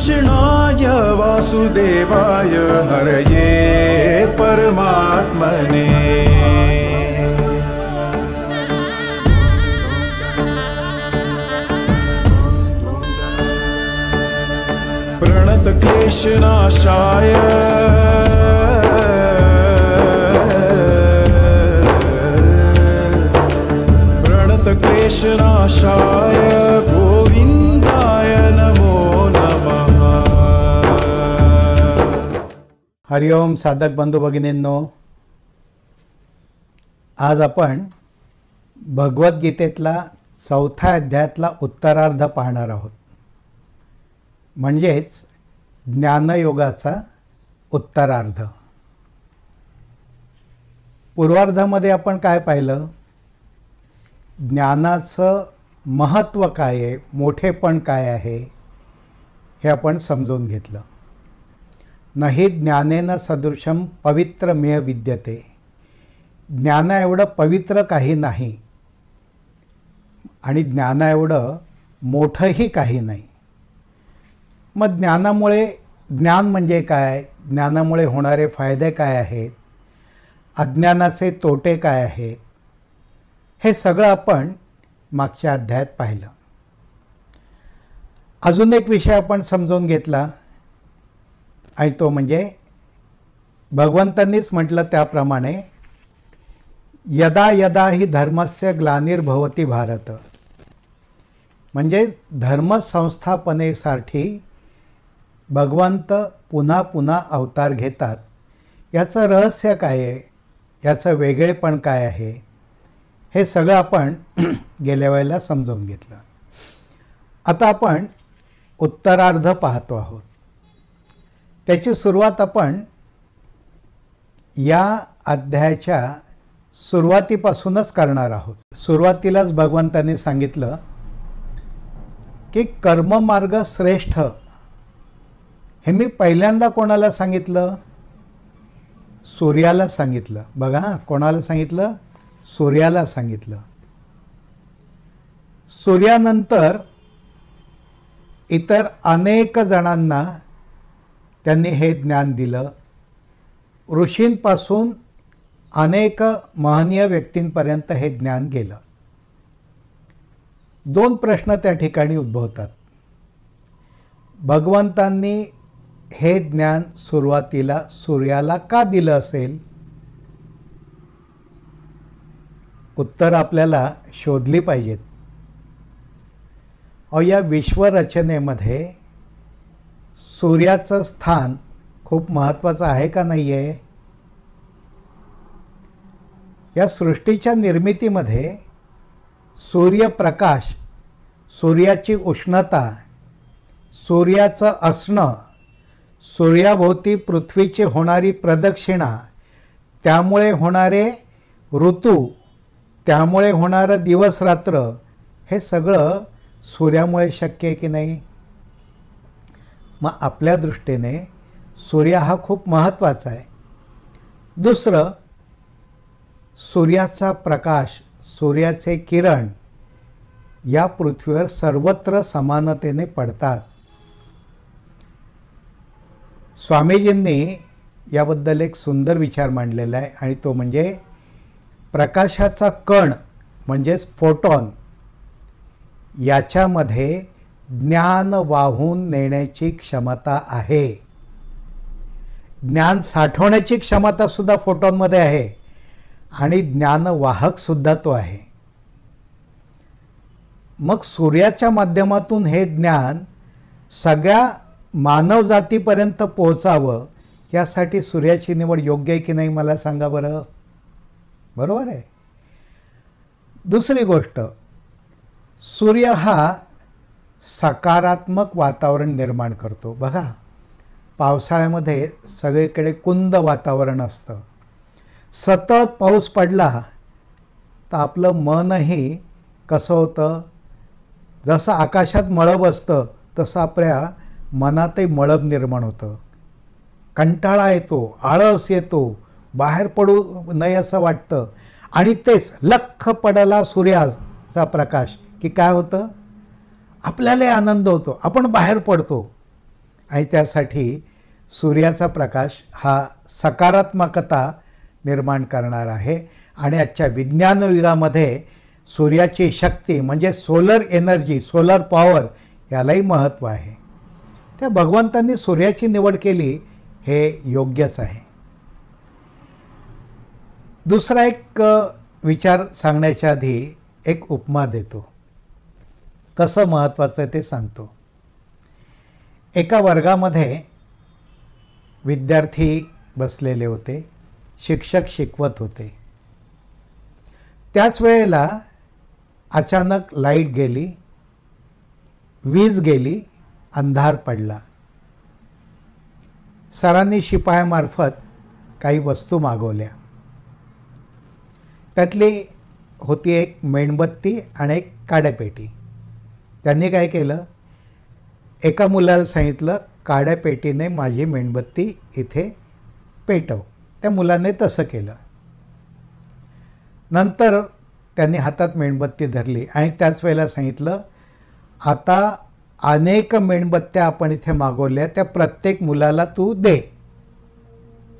कृष्णाय वासुदेवाय हरये परमात्मने। प्रणतक्लेशनाशाय प्रणतक्लेशनाशाय गोविंदाय नमो नमः। हरिओम साधक बंधू भगिनींनो, आज आपण भगवद्गीतेतला 4थ्या अध्यायातला उत्तरार्ध पाहणार आहोत, म्हणजेच ज्ञानयोगाचा उत्तरार्ध। पूर्वार्धामध्ये आपण काय पाहिलं? ज्ञानाचं महत्त्व काय आहे, मोठेपण काय आहे हे आपण समजून घेतलं। नहि ज्ञानेन सदृशम पवित्रमेव विद्यते। ज्ञाना एवढं पवित्र काही नाही आणि ज्ञाना एवढं मोठंही काही नाही। मग ज्ञानामुळे, ज्ञान म्हणजे काय, ज्ञानामुळे होणारे फायदे काय आहेत, अज्ञानाचे तोटे काय आहेत, हे सगळं आपण मागच्या अध्यायात पाहिलं। अजून एक विषय आपण समजून घेतला आणि तो म्हणजे भगवंतांनीच म्हटलं त्याप्रमाणे यदा यदा हि धर्मस्य ग्लानिर्भवति भारत, म्हणजे धर्मसंस्थापनेसाठी भगवंत पुन्हा पुन्हा अवतार घेतात। याचं रहस्य काय आहे, याचं वेगळेपण काय आहे, हे सगळं आपण गेल्या वेळेला समजून घेतलं। आता आपण उत्तरार्ध पाहतो आहोत। त्याची सुरुवात आपण या अध्यायाच्या सुरुवातीपासूनच करणार आहोत। सुरुवातीलाच भगवंतांनी सांगितलं की कर्ममार्ग श्रेष्ठ, हे मी पहिल्यांदा कोणाला सांगितलं? सूर्याला सांगितलं। बघा, कोणाला सांगितलं? सूर्याला सांगितलं। सूर्यानंतर इतर अनेक जणांना त्यांनी हे ज्ञान दिलं। ऋषींपासून अनेक महनीय व्यक्तींपर्यंत हे ज्ञान गेलं। दोन प्रश्न त्या ठिकाणी उद्भवतात। भगवंतांनी हे ज्ञान सुरुवातीला सूर्याला का दिलं असेल? उत्तर आपल्याला शोधली पाहिजेत। या विश्वरचनेमध्ये सूर्याचं स्थान खूप महत्त्वाचं आहे का नाही आहे? या सृष्टीच्या निर्मितीमध्ये सूर्यप्रकाश, सूर्याची उष्णता, सूर्याचं असणं, सूर्याभोवती पृथ्वीची होणारी प्रदक्षिणा, त्यामुळे होणारे ऋतू, त्यामुळे होणारं दिवस रात्र, हे सगळं सूर्यामुळे शक्य आहे की नाही? मग आपल्या दृष्टीने सूर्य हा खूप महत्त्वाचा आहे। दुसरं, सूर्याचा प्रकाश, सूर्याचे किरण या पृथ्वीवर सर्वत्र समानतेने पडतात। स्वामीजींनी याबद्दल एक सुंदर विचार मांडलेला आहे आणि तो म्हणजे प्रकाशाचा कण म्हणजेच फोटॉन, याच्यामध्ये ज्ञान वाहून नेण्याची क्षमता आहे। ज्ञान साठवण्याची क्षमता सुद्धा फोटॉनमध्ये आहे आणि ज्ञानवाहक सुद्धा तो आहे। मग सूर्याच्या माध्यमातून हे ज्ञान सगळ्या मानवजातीपर्यंत पोहोचावं, यासाठी सूर्याची निवड योग्य आहे की नाही मला सांगा बरं? बरोबर आहे। दुसरी गोष्ट, सूर्य हा सकारात्मक वातावरण निर्माण करतो। बघा, पावसाळ्यामध्ये सगळीकडे कुंद वातावरण असतं। सतत पाऊस पडला तर आपलं मनही कसं होतं? जसं आकाशात मळब असतं तसं आपल्या मनातही मळब निर्माण होतं। कंटाळा येतो, आळस येतो, बाहेर पडू नये असं वाटतं। आणि तेच लख्ख पडला सूर्याचा प्रकाश की काय होतं? आपल्याला आनंद होतो, आपण बाहेर पडतो आणि त्यासाठी सूर्याचा प्रकाश हा सकारात्मकता निर्माण करणार आहे. आणि आजच्या विज्ञान युगामध्ये सूर्याची शक्ती म्हणजे सोलर एनर्जी, सोलर पॉवर यालाही महत्त्व आहे. त्या भगवंतांनी सूर्याची निवड केली हे योग्यच आहे. दुसरा एक विचार सांगण्याच्या आधी एक उपमा देतो, कसं महत्त्वाचं आहे ते सांगतो. एका वर्गामध्ये विद्यार्थी बसलेले होते, शिक्षक शिकवत होते. त्याच वेळेला अचानक लाईट गेली, वीज गेली, अंधार पडला. सरांनी शिपायामार्फत काही वस्तू मागवल्या. त्यातली होती एक मेणबत्ती आणि एक काड्यापेटी. त्यांनी काय केलं, एका मुलाला सांगितलं काड्यापेटीने माझी मेणबत्ती इथे पेटव. त्या मुलाने तसं केलं. नंतर त्यांनी हातात मेणबत्ती धरली आणि त्याच वेळेला सांगितलं आता अनेक मेणबत्त्या आपण इथे मागवल्या, त्या प्रत्येक मुलाला तू दे.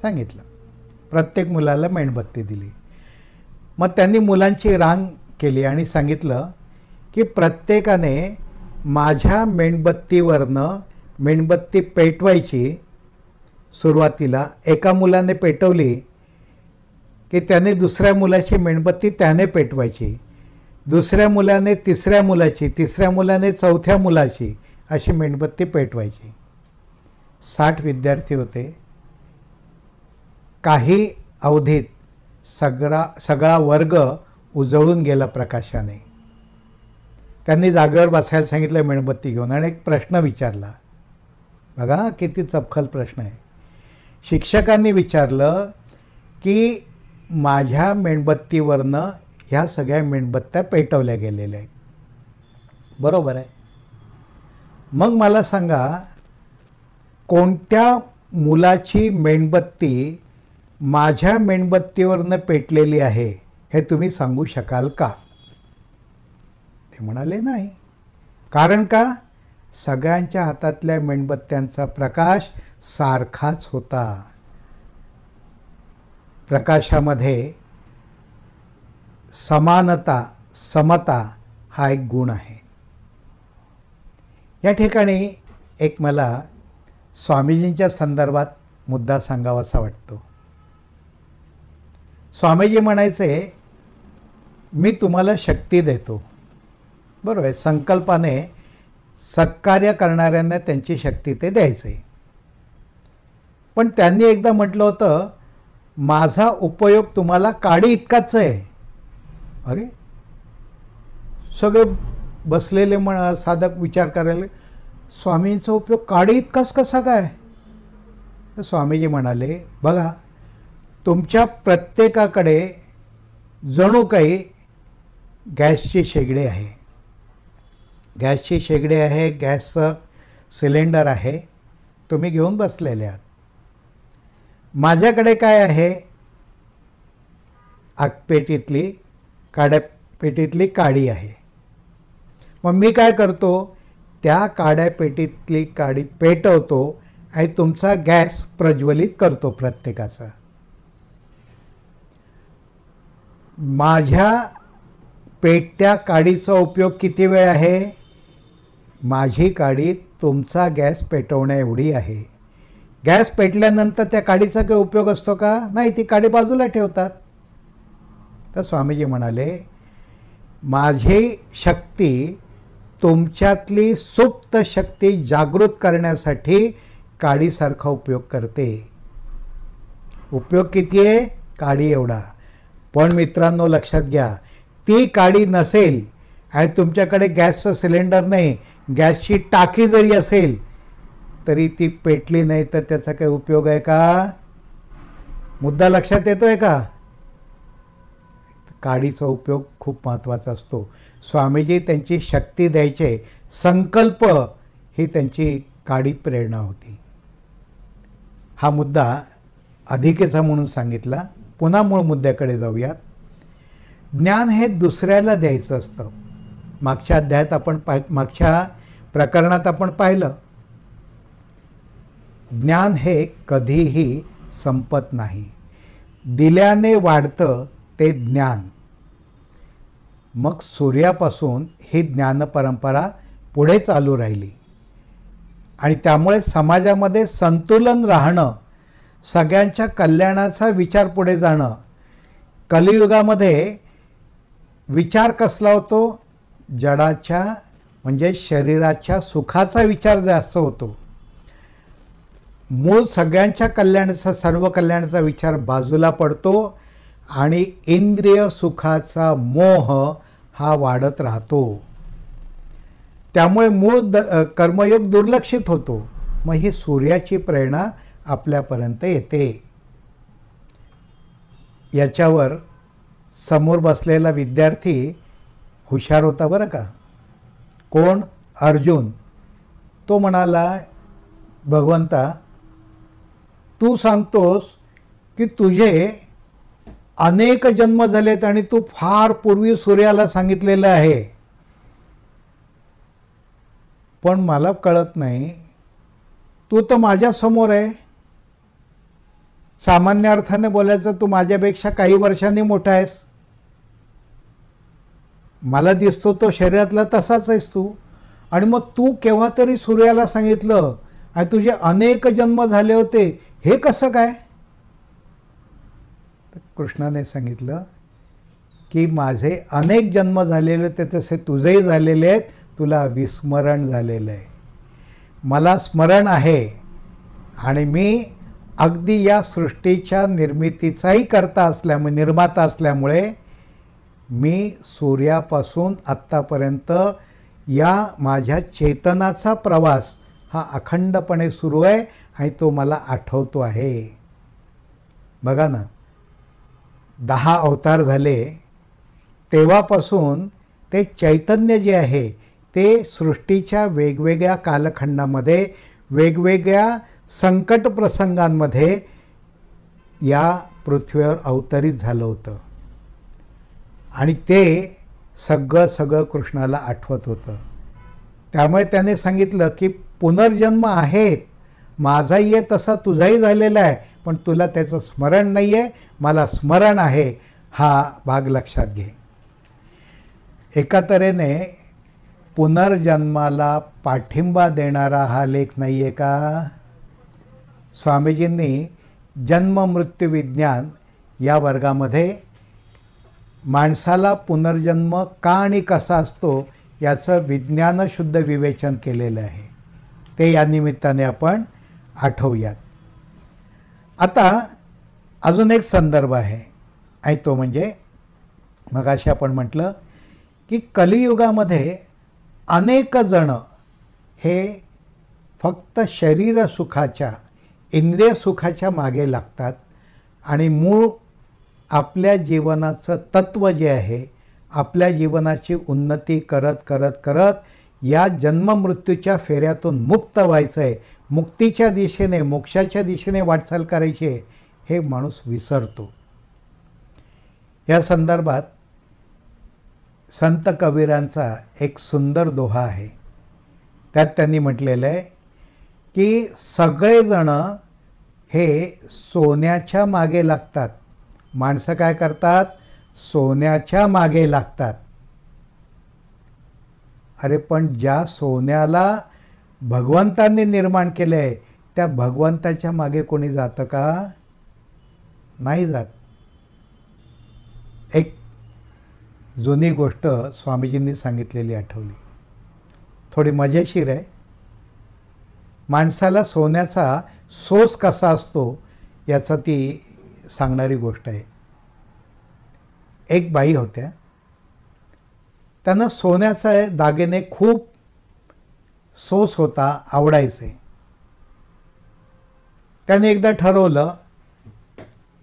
सांगितलं. प्रत्येक मुलाला मेणबत्ती दिली. मग त्यांनी मुलांची रांग केली आणि सांगितलं की प्रत्येकाने माझ्या मेणबत्तीवरनं मेणबत्ती पेटवायची. सुरुवातीला एका मुलाने पेटवली की त्याने दुसऱ्या मुलाची मेणबत्ती त्याने पेटवायची, दुसऱ्या मुलाने तिसऱ्या मुलाची, तिसऱ्या मुलाने चौथ्या मुलाची, अशी मेणबत्ती पेटवायची. 60 विद्यार्थी होते. काही अवधीत सगळा वर्ग उजळून गेला प्रकाशाने. त्यांनी जागेवर बसायला सांगितलं मेणबत्ती घेऊन आणि एक प्रश्न विचारला. बघा किती चपखल प्रश्न आहे. शिक्षकांनी विचारलं की माझ्या मेणबत्तीवरनं ह्या सगळ्या मेणबत्त्या पेटवल्या गेलेल्या आहेत, बरोबर आहे. मग मला सांगा कोणत्या मुलाची मेणबत्ती माझ्या मेणबत्तीवरनं पेटलेली आहे हे तुम्ही सांगू शकाल का? ते म्हणाले नाही. कारण का? सगळ्यांच्या हातातल्या मेणबत्त्यांचा प्रकाश सारखाच होता. प्रकाशामध्ये समानता, समता हा एक गुण आहे. या ठिकाणी एक मला स्वामीजींच्या संदर्भात मुद्दा सांगावासा वाटतो. स्वामीजी म्हणायचे मी तुम्हाला शक्ती देतो, बरोबर आहे. संकल्पाने सत्कार्य करणाऱ्यांना त्यांची शक्ती ते द्यायचे. पण त्यांनी एकदा म्हटलं होतं माझा उपयोग तुम्हाला काडी इतकाच आहे. अरे सगळे बसलेले साधक विचार करायला स्वामींचा उपयोग काडी इतकाच कसा काय? तर स्वामीजी म्हणाले बघा तुमच्या प्रत्येकाकडे जणू काही गॅसची शेगडी आहे. गॅसची शेगडी आहे, गॅसचं सिलेंडर आहे, तुम्ही घेऊन बसलेले आहात. माझ्याकडे काय आहे? आगपेटीतली काड्यापेटीतली काडी आहे. मग मी काय करतो? त्या काड्यापेटीतली काडी पेटवतो आणि तुमचा गॅस प्रज्वलित करतो प्रत्येकाचा. माझ्या पेटत्या काडीचा उपयोग किती वेळ आहे? माझी काडी तुमचा गॅस पेटवण्या एवढी आहे. गॅस पेटल्यानंतर त्या काडीचा काही उपयोग असतो का? नाही, ती काडी बाजूला ठेवतात. तर स्वामीजी म्हणाले माझी शक्ती तुमच्यातली सुप्त शक्ती जागृत करण्यासाठी काडीसारखा उपयोग करते. उपयोग किती आहे? काडी एवढा. पण मित्रांनो लक्षात घ्या, ती काडी नसेल आणि तुमच्याकडे गॅसचं सिलेंडर नाही, गॅसची टाकी जरी असेल तरी ती पेटली नाही तर त्याचा काही उपयोग आहे का? मुद्दा लक्षात येतोय का? काडीचा उपयोग खूप महत्त्वाचा असतो. स्वामीजी त्यांची शक्ती द्यायचे, संकल्प ही त्यांची काडी प्रेरणा होती. हा मुद्दा अधिकेचा म्हणून सांगितला. पुन्हा मूळ मुद्द्याकडे जाऊयात. ज्ञान हे दुसऱ्याला द्यायचं असतं. मागच्या अध्यायात आपण मागच्या प्रकरणात आपण पाहिलं ज्ञान हे कधीही संपत नाही. दिल्याने वाढतं ते ज्ञान. मग सूर्यापासून ही ज्ञानपरंपरा पुढे चालू राहिली आणि त्यामुळे समाजामध्ये संतुलन राहणं, सगळ्यांच्या कल्याणाचा विचार पुढे जाणं. कलियुगामध्ये विचार कसला होतो? जडाच्या म्हणजे शरीराच्या सुखाचा विचार जास्त होतो. मूळ सगळ्यांच्या कल्याणाचा, सर्व कल्याणाचा विचार बाजूला पडतो आणि इंद्रिय सुखाचा मोह हा वाढत राहतो. त्यामुळे मूळ कर्मयोग दुर्लक्षित होतो. मग ही सूर्याची प्रेरणा आपल्यापर्यंत येते. याच्यावर समोर बसलेला विद्यार्थी हुशार होता बरं का. कोण? अर्जुन. तो म्हणाला, भगवंता तू सांगतोस की तुझे अनेक जन्म झालेत आणि तू फार पूर्वी सूर्याला सांगितलेलं आहे, पण मला कळत नाही, तू तर माझ्यासमोर आहे. सामान्य अर्थाने बोलायचं, तू माझ्यापेक्षा काही वर्षांनी मोठा आहेस. मला दिसतो तो शरीरातला तसाच आहेस तू, आणि मग तू केव्हा तरी सूर्याला सांगितलं आणि तुझे अनेक जन्म झाले होते, हे कसं काय? तर कृष्णाने सांगितलं की माझे अनेक जन्म झालेले होते तसे तुझेही झालेले आहेत, तुला विस्मरण झालेलं आहे. मला स्मरण आहे आणि मी अगदी या सृष्टीच्या निर्मितीचाही निर्माता असल्यामुळे मी सूर्यापासून आत्तापर्यंत या माझ्या चेतनाचा प्रवास हा अखंडपणे सुरू आहे आणि तो मला आठवतो आहे. बघा ना, 10 अवतार झाले तेव्हापासून ते चैतन्य जे आहे ते सृष्टीच्या वेगवेगळ्या कालखंडामध्ये, वेगवेगळ्या संकट प्रसंगांमध्ये या पृथ्वीवर अवतरित झालं होतं आणि ते सगळं कृष्णाला आठवत होतं. त्यामुळे त्याने सांगितलं की पुनर्जन्म आहेत, माझाही आहे तसा तुझाही झालेला आहे, पण तुला त्याचं स्मरण नाही आहे, मला स्मरण आहे. हा भाग लक्षात घे. एका तऱ्हेने पुनर्जन्माला पाठिंबा देणारा हा लेख नाही आहे का? स्वामीजींनी जन्म मृत्यू विज्ञान या वर्गामध्ये माणसाला पुनर्जन्म का आणि कसा असतो याचं विज्ञानशुद्ध विवेचन केलेलं आहे. ते या निमित्ताने आपण आठवूयात. आता अजून एक संदर्भ आहे आणि तो म्हणजे मगाशी आपण म्हटलं की कलियुगामध्ये अनेक जण हे फक्त शरीर सुखाच्या, इंद्रिय सुखाच्या मागे लागतात आणि मूळ आपल्या जीवनाचं तत्त्व जे आहे, आपल्या जीवनाची उन्नती करत करत करत या जन्ममृत्यूच्या फेऱ्यातून मुक्त व्हायचं आहे, मुक्तीच्या दिशेने, मोक्षाच्या दिशेने वाटचाल करायची आहे, हे माणूस विसरतो. या संदर्भात संत कबीरांचा एक सुंदर दोहा आहे. त्यात त्यांनी म्हटलेलं आहे की सगळेजण हे सोन्याच्या मागे लागतात. माणसं काय करतात? सोन्याच्या मागे लागतात. अरे पण ज्या सोन्याला भगवंतांनी निर्माण केलं आहे त्या भगवंताच्या मागे कोणी जातं का? नाही जात. एक जुनी गोष्ट स्वामीजींनी सांगितलेली आठवली, थोडी मजेशीर आहे. माणसाला सोन्याचा सोस कसा असतो याचा ती सांगणारी गोष्ट आहे. एक बाई होत्या, त्यांना सोन्याचे दागिने खूप सोस होता, आवडायचे. त्याने एकदा ठरवलं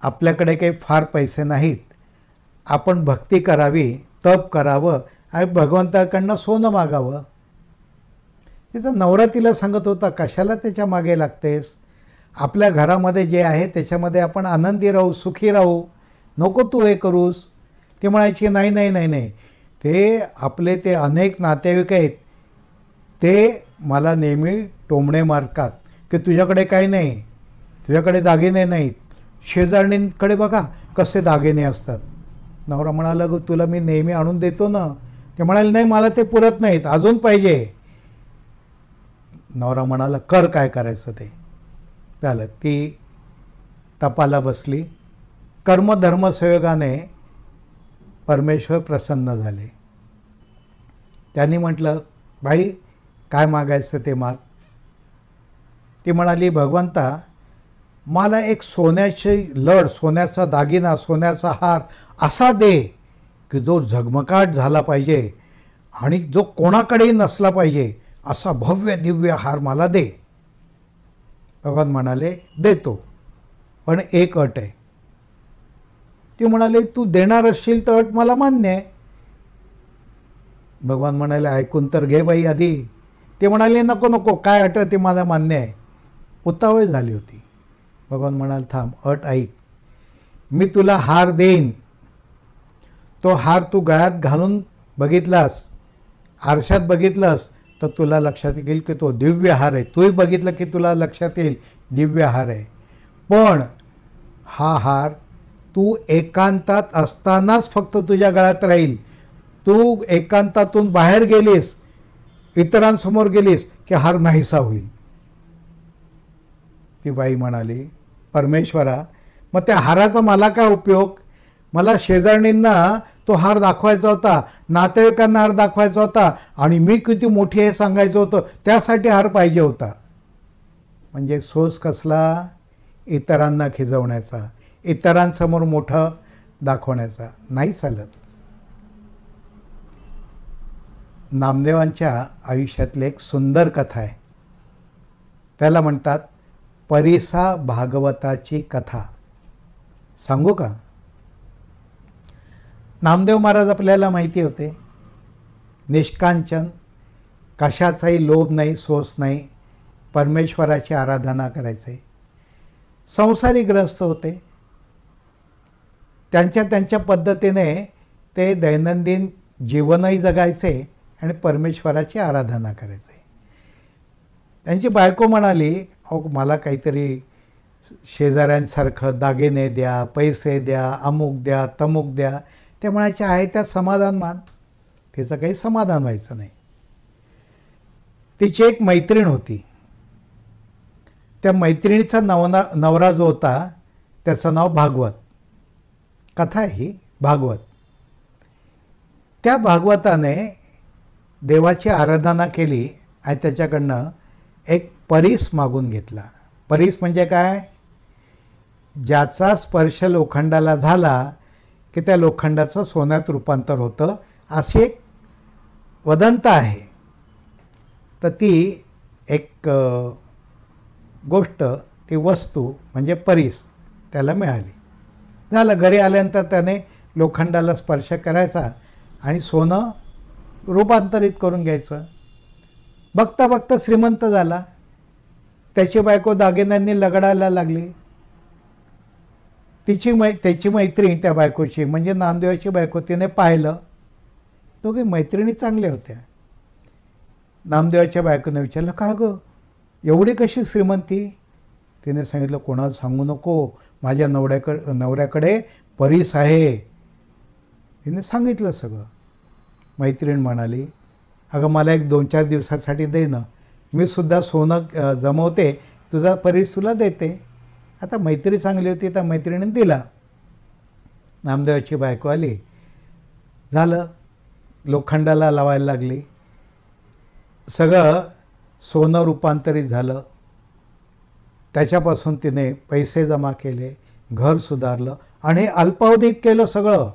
आपल्याकडे काही फार पैसे नाहीत, आपण भक्ती करावी, तप करावं आणि भगवंताकडनं सोनं मागावं. तिचा नवरा तिला सांगत होता, कशाला त्याच्या मागे लागतेस, आपल्या घरामध्ये जे आहे त्याच्यामध्ये आपण आनंदी राहू, सुखी राहू, नको तू हे करूस. ती म्हणायची नाही नाही नाही नाही, ते आपले ते अनेक नातेवाईक आहेत, ते मला नेहमी टोमणे मारतात, की तुझ्याकडे काही नाही, तुझ्याकडे दागिने नाहीत, शेजारणींकडे बघा कसे दागिने असतात. नवरा म्हणाला, गं तुला मी नेहमी आणून देतो ना. ते म्हणाले, नाही मला ते पुरत नाहीत, अजून पाहिजे. नवरा म्हणाला, कर काय करायचं ते. झालं, ती तपाला बसली. कर्मधर्मसंयोगाने परमेश्वर प्रसन्न झाले. त्यांनी म्हटलं, बाई काय मागायचं ते माग. ती म्हणाली, भगवंता मला एक सोन्याची लड, सोन्याचा दागिना, सोन्याचा हार असा दे की जो झगमगाट झाला पाहिजे आणि जो कोणाकडेही नसला पाहिजे, असा भव्य दिव्य हार मला दे. भगवान म्हणाले, देतो, पण एक अट आहे. ती म्हणाली, तू देणार असशील तर अट मला मान्य आहे. भगवान म्हणाले, ऐकून तर घे बाई आधी. ते म्हणाले, नको नको, काय अट आहे ते मला मान्य आहे. उतावळ झाली होती. भगवान म्हणाले, थांब, अट ऐक. मी तुला हार देईन, तो हार तू गळ्यात घालून बघितलास, आरशात बघितलास तर तुला लक्षात येईल की तो दिव्य हार आहे. तूही बघितलं की तुला लक्षात येईल दिव्य हार आहे. पण हा हार तू एकांतात असतानाच फक्त तुझ्या गळ्यात राहील. तू एकांतातून बाहेर गेलीस, इतरांसमोर गेलीस की हार नाहीसा होईल. ती बाई म्हणाली, परमेश्वरा मग त्या हाराचा मला काय उपयोग? मला शेजारणींना तो हार दाखवायचा होता, नातेवाईकांना हार दाखवायचा होता, आणि मी किती मोठी हे सांगायचं होतं, त्यासाठी हार पाहिजे होता. म्हणजे सोस कसला? इतरांना खिजवण्याचा, इतरांसमोर मोठं दाखवण्याचा. नाही चालत. नामदेवांच्या आयुष्यातली एक सुंदर कथा आहे. त्याला म्हणतात परिसा भागवताची कथा. सांगू का? नामदेव महाराज आपल्याला माहिती होते, निष्कांचन, कशाचाही लोभ नाही, सोस नाही, परमेश्वराची आराधना करायचे. संसारी ग्रस्त होते. त्यांच्या पद्धतीने ते दैनंदिन जीवनही जगायचे आणि परमेश्वराची आराधना करायचे. त्यांची बायको म्हणाली, अहो मला काहीतरी शेजाऱ्यांसारखं दागिने द्या, पैसे द्या, अमुक द्या, तमुक द्या. ते म्हणायचे, आहे त्यात समाधान मान. तिचं काही समाधान व्हायचं नाही. तिची एक मैत्रीण होती. त्या मैत्रिणीचा नवरा जो होता त्याचं नाव भागवत. कथा आहे ही, भागवत. त्या भागवताने देवाची आराधना केली आणि त्याच्याकडनं एक परीस मागून घेतला. परीस म्हणजे काय? ज्याचा स्पर्श लोखंडाला झाला की त्या लोखंडाचं सोन्यात रूपांतर होतं, अशी एक वदंता आहे. तर ती एक गोष्ट, ती वस्तू म्हणजे परीस त्याला मिळाली. झालं, घरी आल्यानंतर त्याने लोखंडाला स्पर्श करायचा आणि सोनं रूपांतरित करून घ्यायचं. बघता बघता श्रीमंत झाला. त्याची बायको दागिन्यांनी लगडायला लागली. त्याची मैत्रीण, त्या बायकोची म्हणजे नामदेवाची बायको, तिने पाहिलं. दोघे मैत्रिणी चांगल्या होत्या. नामदेवाच्या बायकोने विचारलं, का गं एवढी कशी श्रीमंती? तिने सांगितलं, कोणाला सांगू नको, माझ्या नवऱ्याकडे परीस आहे. तिने सांगितलं सगळं. मैत्रीण म्हणाली, अगं मला एक 2-4 दिवसासाठी दे ना, मी सुद्धा सोनं जमवते, तुझा परीस तुला देते. आता मैत्री चांगली होती तर मैत्रिणीने दिला. नामदेवाची बायको आली. झालं, लोखंडाला लावायला लागली. सगळं सोनं रूपांतरित झालं. त्याच्यापासून तिने पैसे जमा केले, घर सुधारलं आणि अल्पावधीत केलं सगळं.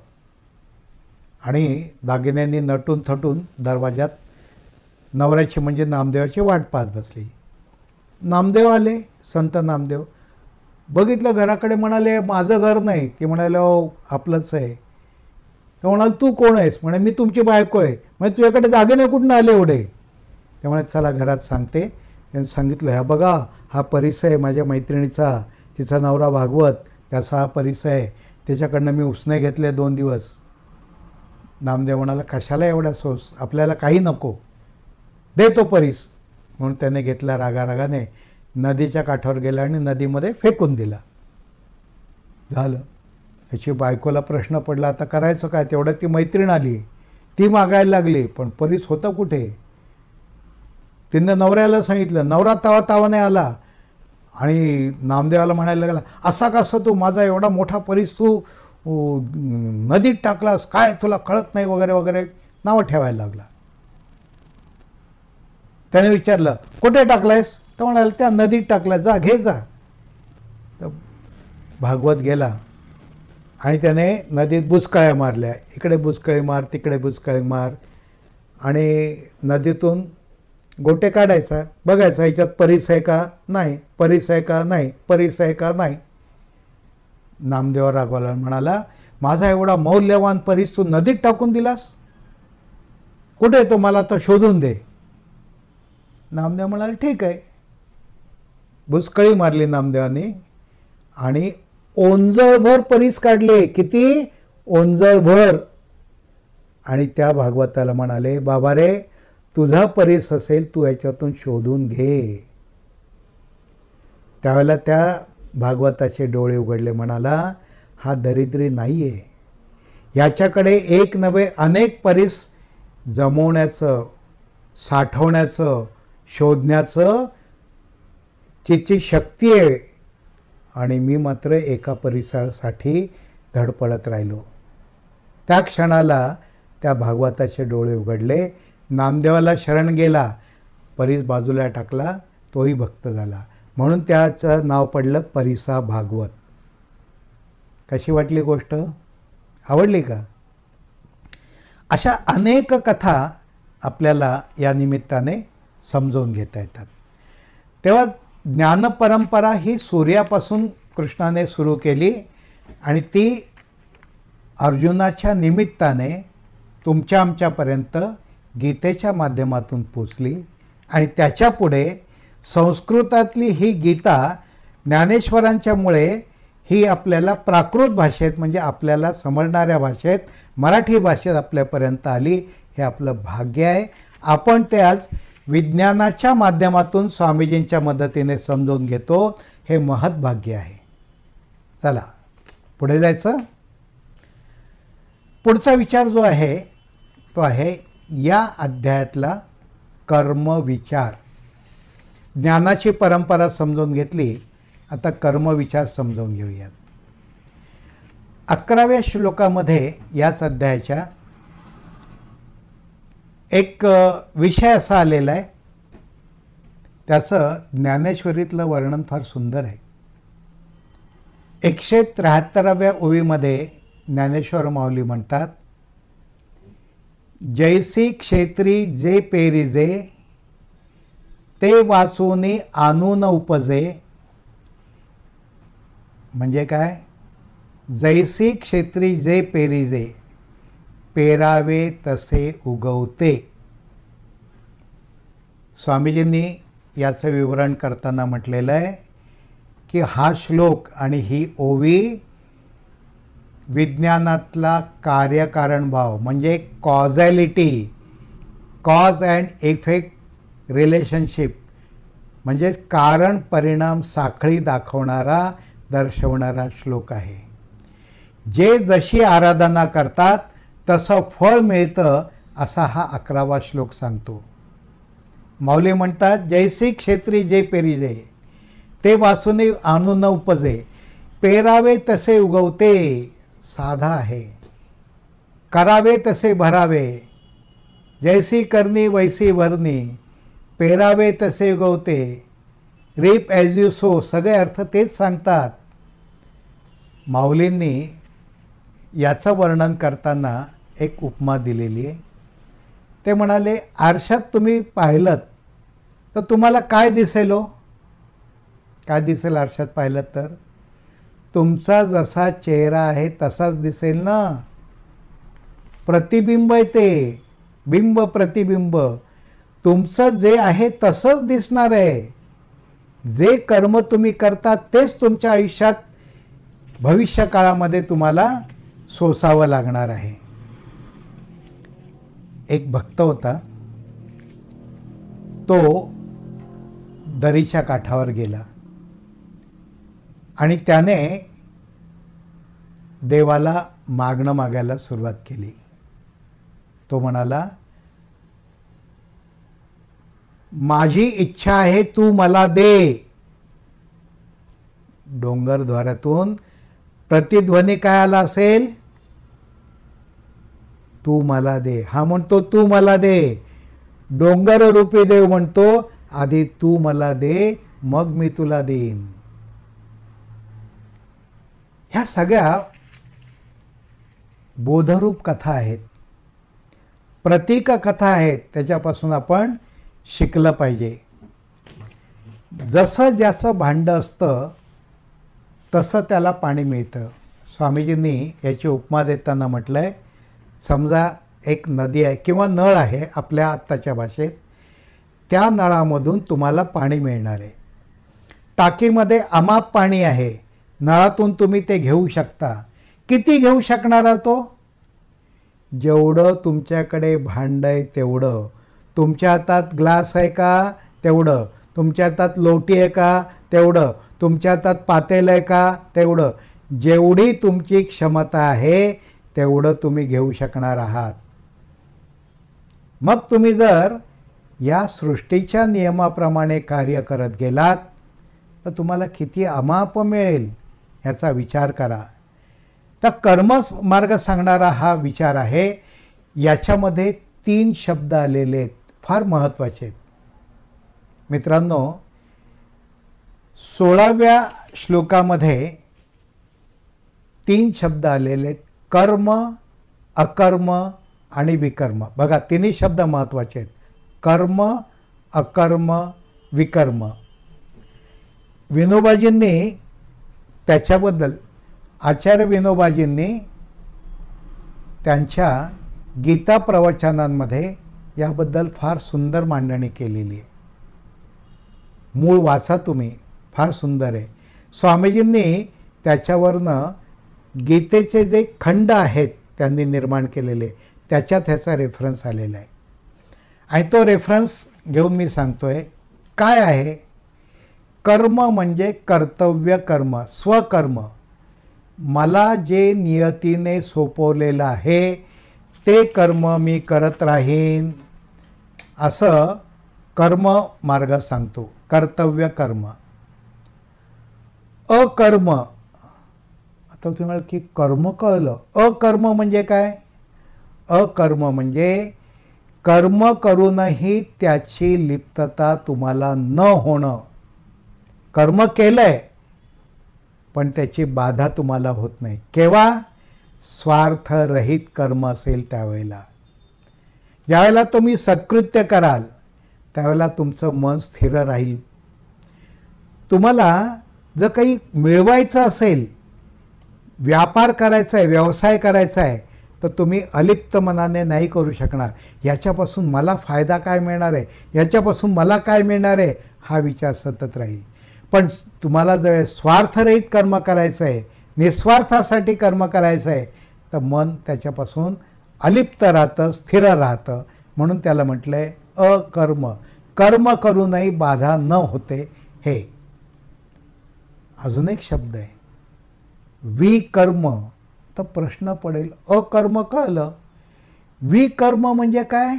आणि दागिन्यांनी नटून थटून दरवाजात नवऱ्याची म्हणजे नामदेवाची वाट पाहत बसली. नामदेव आले, संत नामदेव. बघितलं घराकडे, म्हणाले, माझं घर नाही. ते म्हणाले, हो आपलंच आहे. तर म्हणाले, तू कोण आहेस? म्हणे, मी तुमची बायको आहे. म्हणजे तुझ्याकडे दागिने कुठून आले एवढे? त्यामुळे चला घरात सांगते. त्यांनी सांगितलं, ह्या बघा, हा परीस आहे माझ्या मैत्रिणीचा, तिचा नवरा भागवत, त्याचा हा परीस आहे, त्याच्याकडनं मी उसने घेतले 2 दिवस. नामदेव म्हणाला, कशाला एवढा सोस, आपल्याला काही नको, दे तो परीस. म्हणून त्याने घेतला रागारागाने. नदीच्या काठावर गेला आणि नदीमध्ये फेकून दिला. झालं. ह्याची बायकोला प्रश्न पडला, आता करायचं काय? तेवढ्यात ती मैत्रीण आली, ती मागायला लागली, पण परीस होतं कुठे? तिनं नवऱ्याला सांगितलं, नवरा तावाने आला आणि नामदेवाला म्हणायला लागला, असा कसं तू माझा एवढा मोठा परीस तू नदीत टाकलास, काय तुला कळत नाही वगैरे वगैरे नावं ठेवायला लागला. त्याने विचारलं, कुठे टाकलायस? तर म्हणाला, त्या नदीत टाकला, जा घे जा. तर भागवत गेला आणि त्याने नदीत बुचकळ्या मारल्या, इकडे बुचकळी मार, तिकडे बुचकळी मार, आणि नदीतून गोटे काढायचा, बघायचा ह्याच्यात परीस आहे का? नाही. परीस आहे का? नाही. परीस आहे का? नाही. नामदेव रागवाला म्हणाला, माझा एवढा मौल्यवान परीस तू नदीत टाकून दिलास? कुठे तो? मला तर शोधून दे. नामदेव म्हणाले, ठीक आहे. बुचकळी मारली नामदेवाने आणि ओंजळभर परीस काढले. किती? ओंजळभर. आणि त्या भागवताला म्हणाले, बाबा रे, तुझा परीस असेल, तू याच्यातून शोधून घे. त्यावेळेला त्या भागवताचे डोळे उघडले, म्हणाला, हा दरिद्री नाही आहे, याच्याकडे एक नव्हे अनेक परीस जमवण्याचं, साठवण्याचं, शोधण्याचं तिची शक्ती आहे, आणि मी मात्र एका परीसासाठी धडपडत राहिलो. त्या क्षणाला त्या भागवताचे डोळे उघडले, नामदेवाला शरण गेला, परीस बाजूला टाकला, तोही भक्त झाला. म्हणून त्याचं नाव पडलं परीसा भागवत. कशी वाटली गोष्ट? आवडली का? अशा अनेक कथा आपल्याला या निमित्ताने समजून घेता येतात. तेव्हा ज्ञानपरंपरा ही सूर्यापासून कृष्णाने सुरू केली आणि ती अर्जुनाच्या निमित्ताने तुमच्या आमच्यापर्यंत गीतेच्या माध्यमातून पोचली, आणि त्याच्या पुढे संस्कृतातली ही गीता ज्ञानेश्वरांच्यामुळे ही आपल्याला प्राकृत भाषेत, म्हणजे आपल्याला समजणाऱ्या भाषेत, मराठी भाषेत आपल्यापर्यंत आली. हे आपलं भाग्य आहे. आपण ते आज विज्ञानाच्या माध्यमातून स्वामीजींच्या मदतीने समजून घेतो. हे महत्भाग्य आहे. चला पुढे जायचं. पुढचा विचार जो आहे तो आहे या अध्यायातला कर्मविचार. ज्ञानाची परंपरा समजून घेतली, आता कर्मविचार समजून घेऊयात. 11व्या श्लोकामध्ये याच अध्यायाच्या एक विषय असा आलेला आहे, त्याचं ज्ञानेश्वरीतलं वर्णन फार सुंदर आहे. 173व्या ओवीमध्ये ज्ञानेश्वर माऊली म्हणतात, जैसी क्षेत्री जे पेरिजे ते वाचूनी आणून उपजे. म्हणजे काय? जैसी क्षेत्री जे पेरिजे, पेरावे तसे उगवते. स्वामीजींनी याचं विवरण करताना म्हटलेलं आहे की हा श्लोक आणि ही ओवी विज्ञानातला कार्यकारण भाव, म्हणजे कॉझॅलिटी, कॉज अँड इफेक्ट रिलेशनशिप, म्हणजे कारण परिणाम साखळी दाखवणारा, दर्शवणारा श्लोक आहे. जे जशी आराधना करतात तसं फळ मिळतं, असा हा 11वा श्लोक सांगतो. माऊली म्हणतात, जैसी क्षेत्री जे पेरिजे ते वासुनी आणून उपजे, पेरावे तसे उगवते. साधा आहे. करावे तसे भरावे, जैसी करणी वैसी भरणी, पेरावे तसे उगवते, रीप ॲज यू सो. सगळे अर्थ तेच सांगतात. माऊलींनी याचं वर्णन करताना एक उपमा दिलेली आहे. ते म्हणाले, आरशात तुम्ही पाहिलं तर तुम्हाला काय दिसेल हो? काय दिसेल आरशात पाहिलं तर? तुमचा जसा चेहरा आहे तसाच दिसेल ना. प्रतिबिंब आहे ते, बिंब प्रतिबिंब. तुमचं जे आहे तसंच दिसणार आहे. जे कर्म तुम्ही करता तेच तुमच्या आयुष्यात भविष्य काळामध्ये तुम्हाला सोसावं लागणार आहे. एक भक्त होता, तो दरीच्या काठावर गेला आणि त्याने देवाला मागणं मागायला सुरुवात केली. तो म्हणाला, माझी इच्छा आहे तू मला दे. डोंगरद्वारातून प्रतिध्वनी काय आला असेल? तू मला दे. हा म्हणतो तू मला दे. डोंगर रूपी देव म्हणतो आधी तू मला दे, मग मी तुला देईन. ह्या सगळ्या बोधरूप कथा आहेत, प्रतीक कथा आहेत. त्याच्यापासून आपण शिकलं पाहिजे. जसं ज्याचं भांडं असतं तसं त्याला पाणी मिळतं. स्वामीजींनी याची उपमा देताना म्हटलं आहे, समजा एक नदी आहे किंवा नळ आहे आपल्या आत्ताच्या भाषेत, त्या नळामधून तुम्हाला पाणी मिळणार आहे. टाकीमध्ये अमाप पाणी आहे, नळातून तुम्ही ते घेऊ शकता. किती घेऊ शकणार आहात तो? जेवढं तुमच्याकडे भांडं आहे तेवढं. तुमच्या हातात ग्लास आहे का? तेवढं. तुमच्या हातात लोटी आहे का? तेवढं. तुमच्या हातात पातेलं आहे का? तेवढं. जेवढी तुमची क्षमता आहे तेवढं तुम्ही घेऊ शकणार आहात. मग तुम्ही जर या सृष्टीच्या नियमाप्रमाणे कार्य करत गेलात तर तुम्हाला किती अमाप मिळेल ह्याचा विचार करा. तर कर्म मार्ग सांगणारा हा विचार आहे. याच्यामध्ये 3 शब्द आलेले आहेत, फार महत्त्वाचे आहेत. मित्रांनो, 16व्या श्लोकामध्ये 3 शब्द आलेले आहेत, कर्म, अकर्म आणि विकर्म. बघा, तिन्ही शब्द महत्त्वाचे आहेत. कर्म, अकर्म, विकर्म. विनोबाजींनी त्याच्याबद्दल, आचार्य विनोबाजींनी त्यांच्या गीता प्रवचनांमध्ये याबद्दल फार सुंदर मांडणी केलेली आहे. मूळ वाचा तुम्ही, फार सुंदर आहे. स्वामीजींनी त्याच्यावरनं गीतेचे जे खंड आहेत त्यांनी निर्माण केलेले, त्याच्यात ह्याचा रेफरन्स आलेला आहे. आणि तो रेफरन्स घेऊन मी सांगतोय काय आहे. कर्म म्हणजे कर्तव्य कर्म, स्वकर्म. मला जे नियतीने सोपवलेलं आहे ते कर्म मी करत राहीन, असं कर्म मार्ग सांगतो. कर्तव्य कर्म. अकर्म, आता तुम्ही म्हणाल की कर्म कळलं, अकर्म म्हणजे काय? अकर्म म्हणजे कर्म करूनही त्याची लिप्तता तुम्हाला न होणं. कर्म केलंय पण त्याची बाधा तुम्हाला होत नाही. केव्हा? स्वार्थरहित कर्म असेल त्यावेळेला. ज्यावेळेला तुम्ही सत्कृत्य कराल त्यावेळेला तुमचं मन स्थिर राहील. तुम्हाला जर काही मिळवायचं असेल, व्यापार करायचा आहे, व्यवसाय करायचा आहे, तर तुम्ही अलिप्त मनाने नाही करू शकणार. याच्यापासून मला फायदा काय मिळणार आहे, याच्यापासून मला काय मिळणार आहे, हा विचार सतत राहील. पण तुम्हाला जर स्वार्थरहित कर्म करायचं आहे, निस्वार्थासाठी कर्म करायचं आहे, तर मन त्याच्यापासून अलिप्त राहतं, स्थिर राहतं. म्हणून त्याला म्हटलं आहे अकर्म. कर्म करूनही बाधा न होते. हे अजून एक शब्द आहे विकर्म. तर प्रश्न पडेल, अकर्म कळलं, विकर्म म्हणजे काय?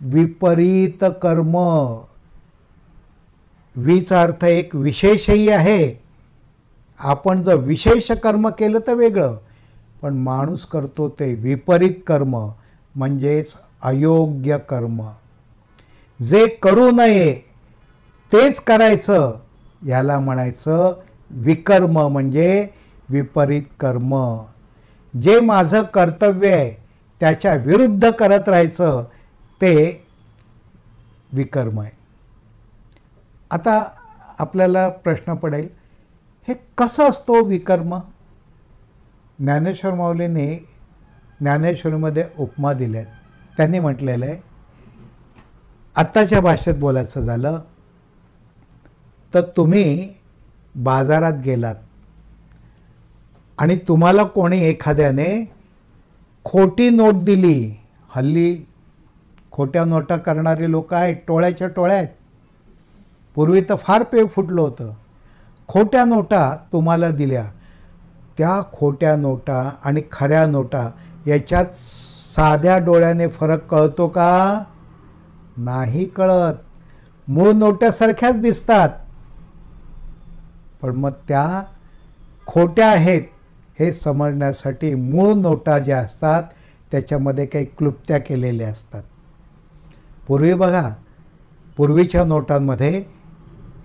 विपरीत कर्म. वीचा अर्थ एक विशेषही आहे. आपण जर विशेष कर्म केलं तर वेगळं, पण माणूस करतो ते विपरीत कर्म, म्हणजेच अयोग्य कर्म. जे करू नये तेच करायचं, याला म्हणायचं विकर्म, म्हणजे विपरीत कर्म. जे माझं कर्तव्य आहे त्याच्या विरुद्ध करत राहायचं ते विकर्म आहे. आता आपल्याला प्रश्न पडेल, हे कसं असतो विकर्म? ज्ञानेश्वर माऊलींनी ज्ञानेश्वरीमध्ये उपमा दिल्यात. त्यांनी म्हटलेलं आहे, आत्ताच्या भाषेत बोलायचं झालं तर तुम्ही बाजारात गेलात आणि तुम्हाला कोणी एखाद्याने खोटी नोट दिली. हल्ली खोट्या नोटा करणारे लोक आहेत, टोळ्याच्या टोळ्या आहेत. पूर्वी तर फार पेव फुटलं होतं. खोट्या नोटा तुम्हाला दिल्या, त्या खोट्या नोटा आणि खऱ्या नोटा याच्यात साध्या डोळ्याने फरक कळतो का? नाही कळत. मूळ नोट्यासारख्याच दिसतात, पण मग त्या खोट्या आहेत हे समजण्यासाठी मूळ नोटा ज्या असतात त्याच्यामध्ये काही क्लुप्त्या केलेल्या असतात. पूर्वी बघा, पूर्वीच्या नोटांमध्ये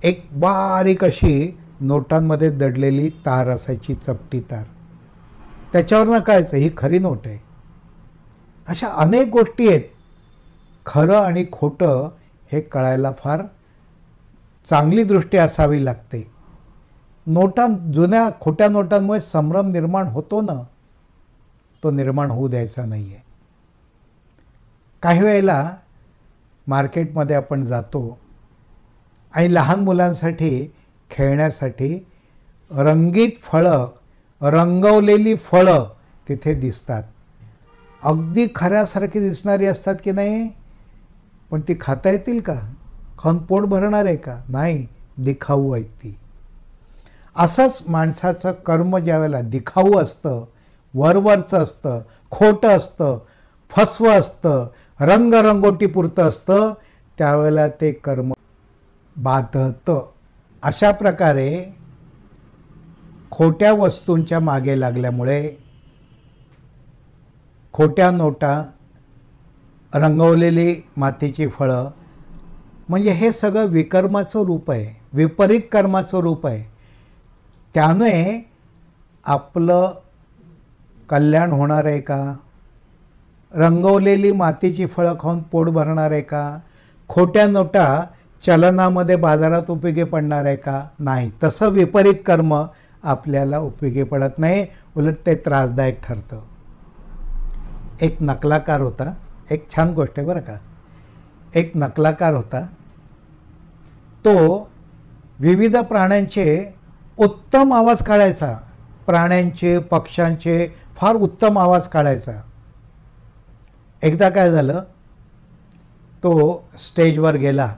एक बारीक अशी नोटांमध्ये दडलेली तार असायची, चपटी तार. त्याच्यावरनं कळायचं ही खरी नोट आहे. अशा अनेक गोष्टी आहेत. खरं आणि खोटं हे कळायला फार चांगली दृष्टी असावी लागते. जुन्या खोट्या नोटांमुळे संभ्रम निर्माण होतो ना, तो निर्माण होऊ द्यायचा नाही आहे. काही वेळेला मार्केटमध्ये आपण जातो आणि लहान मुलांसाठी खेळण्यासाठी रंगीत फळं, रंगवलेली फळं तिथे दिसतात. अगदी खऱ्यासारखी दिसणारी असतात की नाही, पण ती खाता येतील का? खाऊन पोट भरणार आहे का? नाही, दिखाऊ आहेत ती. असंच माणसाचं कर्म ज्या वेळेला दिखाऊ असतं, वरवरचं असतं, खोटं असतं, फसवं असतं, रंगरंगोटीपुरतं असतं, त्यावेळेला ते कर्म बाधतं. अशा प्रकारे खोट्या वस्तूंच्या मागे लागल्यामुळे खोट्या नोटा, रंगवलेली मातीची फळं, म्हणजे हे सगळं विकर्माचं रूप आहे, विपरीत कर्माचं रूप आहे. त्याने आपलं कल्याण होणार आहे का? रंगवलेली मातीची फळं खाऊन पोट भरणार आहे का? खोट्या नोटा चलनामध्ये बाजारात उपयोगी पडणार आहे का? नाही. तसं विपरीत कर्म आपल्याला उपयोगी पडत नाही, उलट ते त्रासदायक ठरतं. एक नकलाकार होता, एक छान गोष्ट आहे बरं का. एक नकलाकार होता, तो विविध प्राण्यांचे उत्तम आवाज काढायचा. प्राण्यांचे, पक्ष्यांचे फार उत्तम आवाज काढायचा. एकदा काय झालं, तो स्टेजवर गेला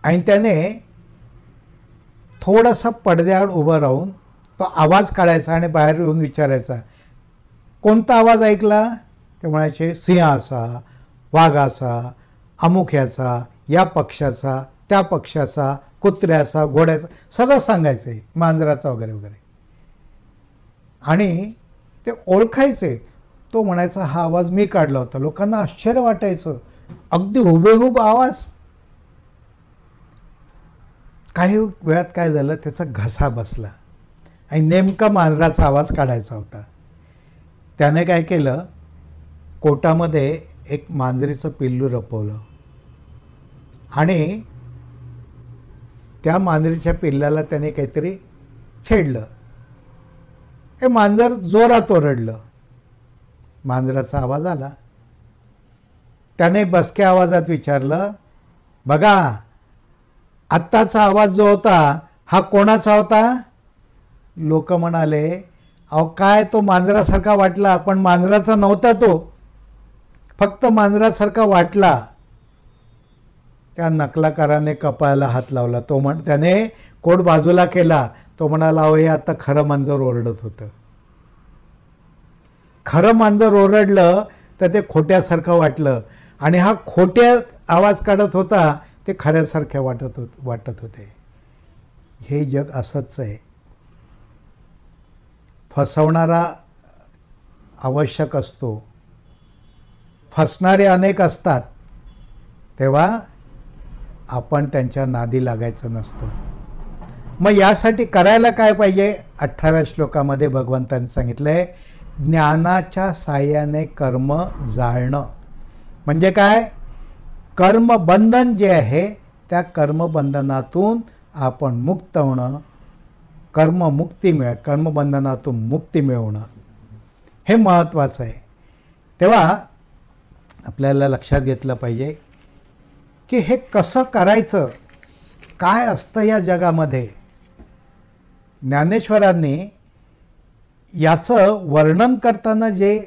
आणि त्याने थोडंसं पडद्याआड उभं राहून तो आवाज काढायचा आणि बाहेर येऊन विचारायचा, कोणता आवाज ऐकला? ते म्हणायचे, सिंहाचा, वाघाचा, अमुख्याचा, या पक्षाचा, त्या पक्षाचा, कुत्र्याचा, घोड्याचा, सगळं सांगायचे, मांजराचा वगैरे वगैरे. आणि ते ओळखायचे. तो म्हणायचा, हा आवाज मी काढला होता. लोकांना आश्चर्य वाटायचं, अगदी हुबेहूब आवाज. काही वेळात काय झालं, त्याचा घसा बसला आणि नेमका मांजराचा आवाज काढायचा होता. त्याने काय केलं, कोटामध्ये एक मांजरीचं पिल्लू लपवलं आणि त्या मांजरीच्या पिल्लाला त्याने काहीतरी छेडलं. हे मांजर जोरात ओरडलं. मांजराचा आवाज आला. त्याने बसक्या आवाजात विचारलं, बघा, आत्ताचा आवाज जो होता हा कोणाचा होता? लोक म्हणाले, अहो काय, तो मांजरासारखा वाटला, पण मांजराचा नव्हता तो, फक्त मांजरासारखा वाटला. त्या नकलाकाराने कपाळाला हात लावला. त्याने कोट बाजूला केला. तो म्हणाला, अहो हे आता खरं मांजर ओरडत होतं. खरं मांजर ओरडलं तर ते खोट्यासारखं वाटलं आणि हा खोट्या आवाज काढत होता ते खऱ्यासारख्या वाटत होते. हे जग असंच आहे. फसवणारा आवश्यक असतो, फसणारे अनेक असतात, तेव्हा आपण त्यांच्या नादी लागायचं नसतं. मग यासाठी करायला काय पाहिजे? 18व्या श्लोकामध्ये भगवंतांनी सांगितलंय, ज्ञानाच्या साह्याने कर्म जाळणं. म्हणजे काय? कर्मबंधन जे आहे त्या कर्मबंधनातून आपण मुक्त होणं, कर्मबंधनातून मुक्ती मिळवणं हे महत्त्वाचं आहे. तेव्हा आपल्याला लक्षात घेतलं पाहिजे की हे कसं करायचं, काय असतं या जगामध्ये. ज्ञानेश्वरांनी याचं वर्णन करताना जे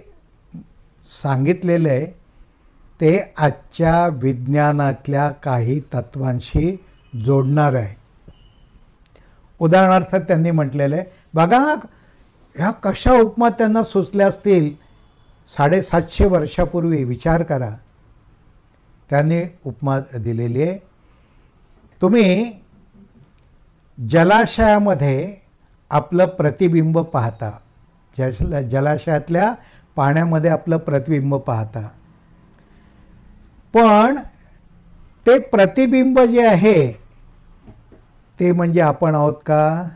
सांगितलेलं आहे ते आजच्या विज्ञानातल्या काही तत्वांशी जोडणार आहे. उदाहरणार्थ त्यांनी म्हटलेलं आहे, बघा ह्या कशा उपमा त्यांना सुचल्या असतील 750 वर्षापूर्वी. विचार करा, त्यांनी उपमा दिलेली आहे. तुम्ही जलाशयामध्ये आपलं प्रतिबिंब पाहता, जलाशयातल्या पाण्यामध्ये आपलं प्रतिबिंब पाहता, पण ते प्रतिबिंब जे आहे ते म्हणजे आपण आहोत का?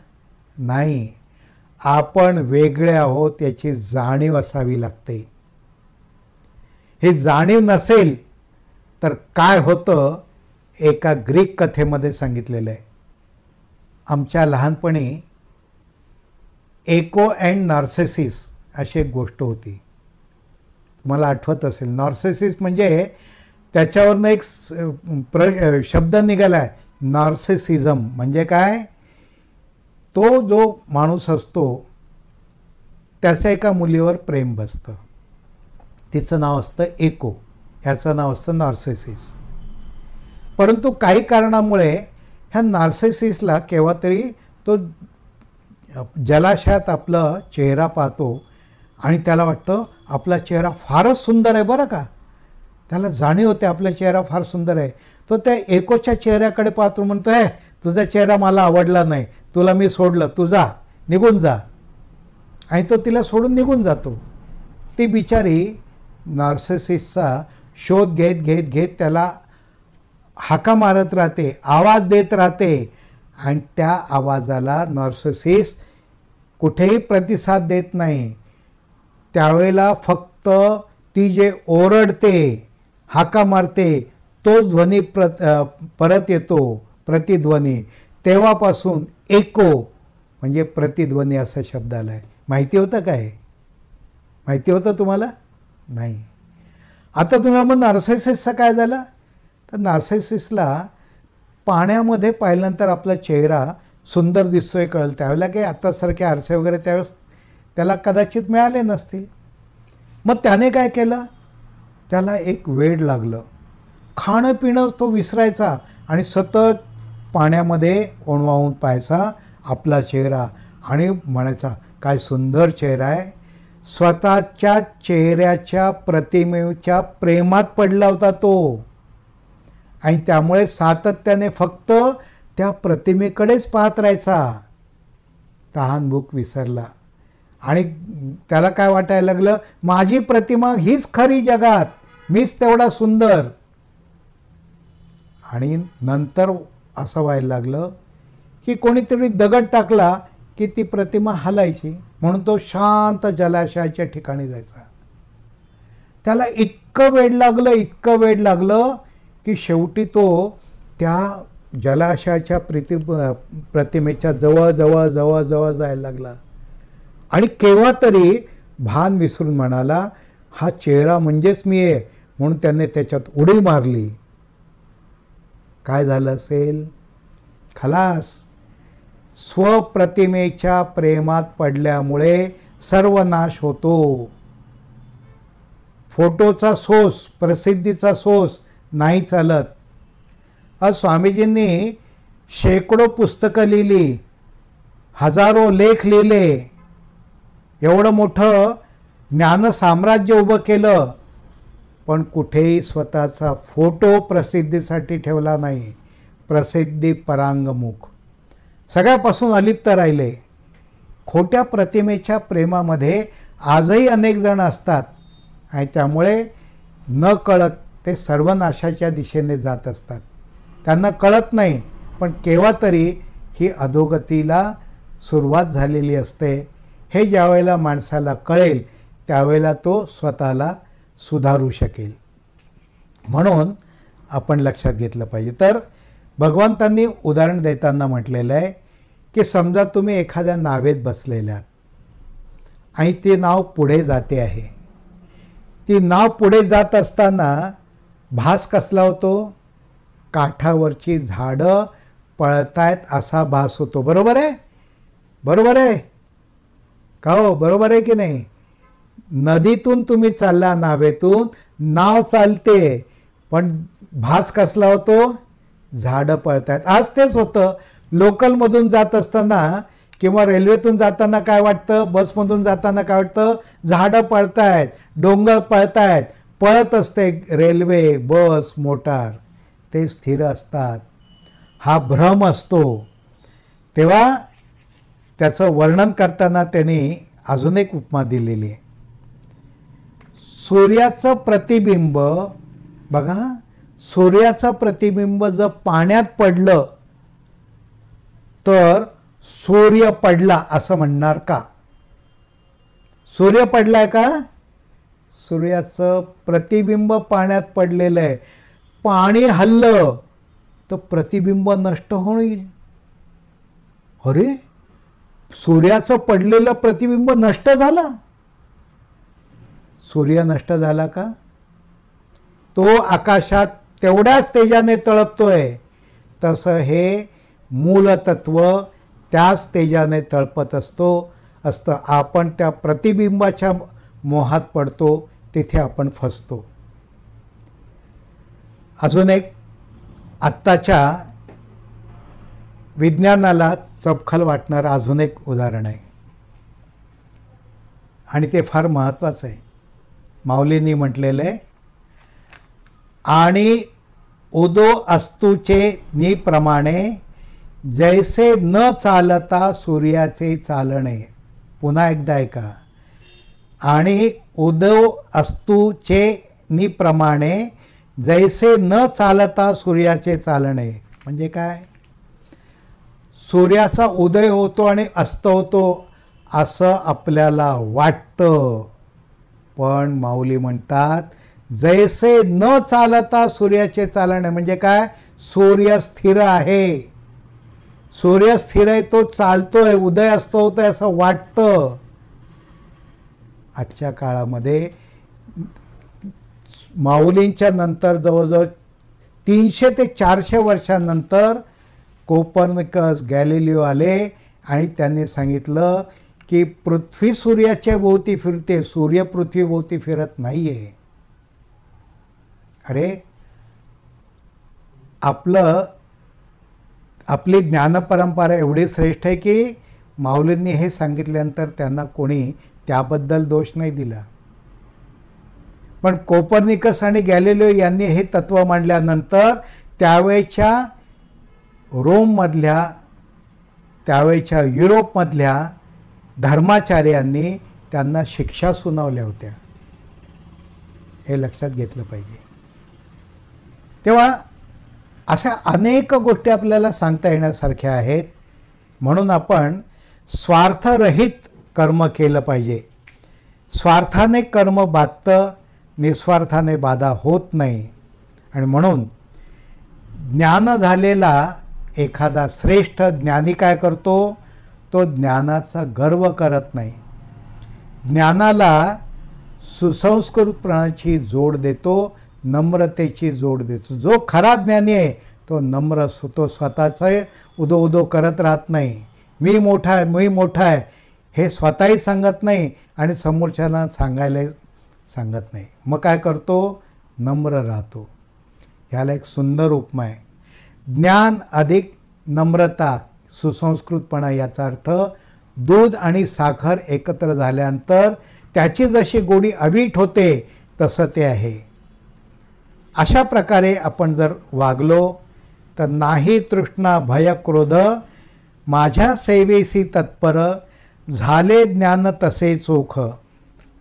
नाही, आपण वेगळे आहोत याची जाणीव असावी लागते. हे जाणीव नसेल तर काय होतं, एका ग्रीक कथेमध्ये सांगितलेलं आहे. आमच्या लहानपणी एको अँड नार्सेसिस अशी एक गोष्ट होती, तुम्हाला आठवत असेल. नार्सेसिस म्हणजे त्याच्यावरनं एक शब्द निघाला आहे, नार्सिसिझम. म्हणजे काय? तो जो माणूस असतो त्याचं एका मुलीवर प्रेम बसतं, तिचं नाव असतं एको, ह्याचं नाव असतं नार्सिसिस. परंतु काही कारणामुळे ह्या नार्सिसिसला केव्हा तरी तो जलाशयात आपला चेहरा पाहतो आणि त्याला वाटतं आपला चेहरा फारच सुंदर आहे बरं का. त्याला जाणीव होते आपला चेहरा फार सुंदर आहे. तो त्या एकोच्या चेहऱ्याकडे पाहतो, म्हणतो, हे तुझा चेहरा मला आवडला नाही, तुला मी सोडलं, तू जा, निघून जा. आणि तो तिला सोडून निघून जातो. ती बिचारी नार्सिसिसचा शोध घेत घेत घेत त्याला हाका मारत राहते, आवाज देत राहते. आणि त्या आवाजाला नार्सिसिस कुठेही प्रतिसाद देत नाही. त्यावेळेला फक्त ती जे ओरडते, हाका मारते, तो ध्वनी परत येतो, प्रतिध्वनी. तेव्हापासून एको म्हणजे प्रतिध्वनी असा शब्द आला आहे. माहिती होतं काय? माहिती होतं तुम्हाला? नाही. आता तुम्ही मग नार्सिसिसचं काय झालं? तर नार्सिसिसला पाण्यामध्ये पाहिल्यानंतर आपला चेहरा सुंदर दिसतोय कळलं. त्यावेळेला काही आत्तासारखे आरसे वगैरे त्यावेळेस त्याला कदाचित मिळाले नसतील. मग त्याने काय केलं? त्याला एक वेड लागलं. खाणं पिणं तो विसरायचा आणि सतत पाण्यामध्ये ओणवाहून पाहायचा आपला चेहरा आणि म्हणायचा, काय सुंदर चेहरा आहे. स्वतःच्या चेहऱ्याच्या प्रतिमेच्या प्रेमात पडला होता तो. आणि त्यामुळे सातत्याने फक्त त्या प्रतिमेकडेच पाहत राहायचा. तहान भूक विसरला आणि त्याला काय वाटायला लागलं, माझी प्रतिमा हीच खरी जगात, मीच तेवढा सुंदर. आणि नंतर असं व्हायला लागलं की कोणीतरी दगड टाकला की ती प्रतिमा हलायची, म्हणून तो शांत जलाशयाच्या ठिकाणी जायचा. त्याला इतकं वेड लागलं की शेवटी तो त्या जलाशयाच्या प्रतिमेच्या जवळ जवळ जवळ जवळ जायला लागला. आणि केव्हा तरी भान विसरून म्हणाला, हा चेहरा म्हणजेच मी आहे, म्हणून त्याने त्याच्यात उडी मारली. काय झालं असेल? खलास. स्वप्रतिमेच्या प्रेमात पडल्यामुळे सर्वनाश होतो. फोटोचा सोस, प्रसिद्धीचा सोस नाही चालत. आज स्वामीजींनी शेकडो पुस्तकं लिहिली, हजारो लेख लिहिले, एवढं मोठं ज्ञानसाम्राज्य उभं केलं, पण कुठेही स्वतःचा फोटो प्रसिद्धीसाठी ठेवला नाही. प्रसिद्धी परांगमुख, सगळ्यापासून अलिप्त राहिले. खोट्या प्रतिमेच्या प्रेमामध्ये आजही अनेक जण असतात आणि त्यामुळे न कळत ते सर्वनाशाच्या दिशेने जात असतात. त्यांना कळत नाही, पण केव्हा तरी ही अधोगतीला सुरुवात झालेली असते. हे ज्या वेळेला माणसाला कळेल त्यावेळेला तो स्वतःला सुधारू शकेल. म्हणून आपण लक्षात घेतलं पाहिजे. तर भगवंतांनी उदाहरण देताना म्हटलेलं आहे की समजा तुम्ही एखाद्या नावेत बसलेल्या आहात आणि ते नाव पुढे जाते आहे. ती नाव पुढे जात असताना भास कसला होतो? काठावरची झाडं पळतायत असा भास होतो. बरोबर आहे? बरोबर आहे का हो? बरोबर आहे की नाही? नदीतून तुम्ही चालला, नावेतून नाव चालते, पण भास कसला होतो? झाडं पळत आहेत. आज तेच होतं, लोकलमधून जात असताना किंवा रेल्वेतून जाताना काय वाटतं, बसमधून जाताना काय वाटतं, झाडं पळत आहेत, डोंगर पळत आहेत. पळत असते रेल्वे, बस, मोटार, ते स्थिर असतात. हा भ्रम असतो. तेव्हा त्याचं वर्णन करताना त्यांनी अजून एक उपमा दिलेली आहे. सूर्याचं प्रतिबिंब बघा, सूर्याचं प्रतिबिंब जर पाण्यात पडलं तर सूर्य पडला असं म्हणणार का? सूर्य पडलाय का? सूर्याचं प्रतिबिंब पाण्यात पडलेलं आहे. पाणी हललं तर प्रतिबिंब नष्ट होईल. अरे, सूर्याचं पडलेलं प्रतिबिंब नष्ट झालं. सूर्य नष्ट झाला का? तो आकाशात तेवढ्याच तेजाने तळपतोय. तसं हे मूलतत्व त्याच तेजाने तळपत असतं. आपण त्या प्रतिबिंबाच्या मोहात पडतो, तिथे आपण फसतो. अजून एक आत्ताच्या विज्ञानाला चपखल वाटणारं अजून एक उदाहरण आहे आणि ते फार महत्त्वाचं आहे. माऊलींनी म्हटलेलं आहे, आणि उदो अस्तूचे निप्रमाणे जैसे न चालता सूर्याचे चालणे. पुन्हा एकदा ऐका. आणि उदो अस्तूचे निप्रमाणे जैसे न चालता सूर्याचे चालणे. म्हणजे काय? सूर्याचा उदय होतो आणि अस्त होतो असं आपल्याला वाटतं, पण माऊली म्हणतात जैसे न चालता सूर्याचे चालणे. म्हणजे काय? सूर्य स्थिर आहे. सूर्य स्थिर आहे, तो चालतोय, उदय अस्त होतोय असं वाटतं. आजच्या काळामध्ये माऊलींच्या नंतर जवळजवळ 300 ते 400 वर्षांनंतर कोपर्निकस, गॅलिलिओ आले आणि त्यांनी सांगितलं की पृथ्वी सूर्याच्या भोवती फिरते, सूर्य पृथ्वीभोवती फिरत नाही आहे. अरे, आपली ज्ञानपरंपरा एवढी श्रेष्ठ आहे की माऊलींनी हे सांगितल्यानंतर त्यांना कोणी त्याबद्दल दोष नाही दिला. पण कोपर्निकस आणि गॅलिलिओ यांनी हे तत्त्व मांडल्यानंतर त्यावेळच्या रोममधल्या, त्यावेळच्या युरोपमधल्या धर्माचार्यांनी त्यांना शिक्षा सुनावल्या होत्या. हे लक्षात घेतलं पाहिजे. तेव्हा अशा अनेक गोष्टी आपल्याला सांगता येण्यासारख्या आहेत. म्हणून आपण स्वार्थरहित कर्म केलं पाहिजे. स्वार्थाने कर्म बाधतं, निस्वार्थाने बाधा होत नाही. आणि म्हणून ज्ञान झालेला एखादा श्रेष्ठ ज्ञानी काय करतो? तो ज्ञानाचा गर्व करत नाही. ज्ञानाला सुसंस्कृतपणाची जोड देतो, नम्रतेची जोड देतो. जो खरा ज्ञानी आहे तो नम्र असतो. स्वतःचं उदो उदो करत राहत नाही. मी मोठा आहे, मी मोठा आहे हे स्वतःही सांगत नाही आणि समोरच्याला सांगायला सांगत नाही. मग काय करतो? नम्र राहतो. ह्याला एक सुंदर उपमा आहे. ज्ञान अधिक नम्रता, सुसंस्कृतपणा, याचा अर्थ दूध आणि साखर एकत्र झाल्यानंतर त्याची जशी गोडी अवीट होते तसं ते आहे. अशा प्रकारे आपण जर वागलो तर नाही तृष्णा भय क्रोध, माझ्या सेवेसी तत्पर, झाले ज्ञान तसे चोख,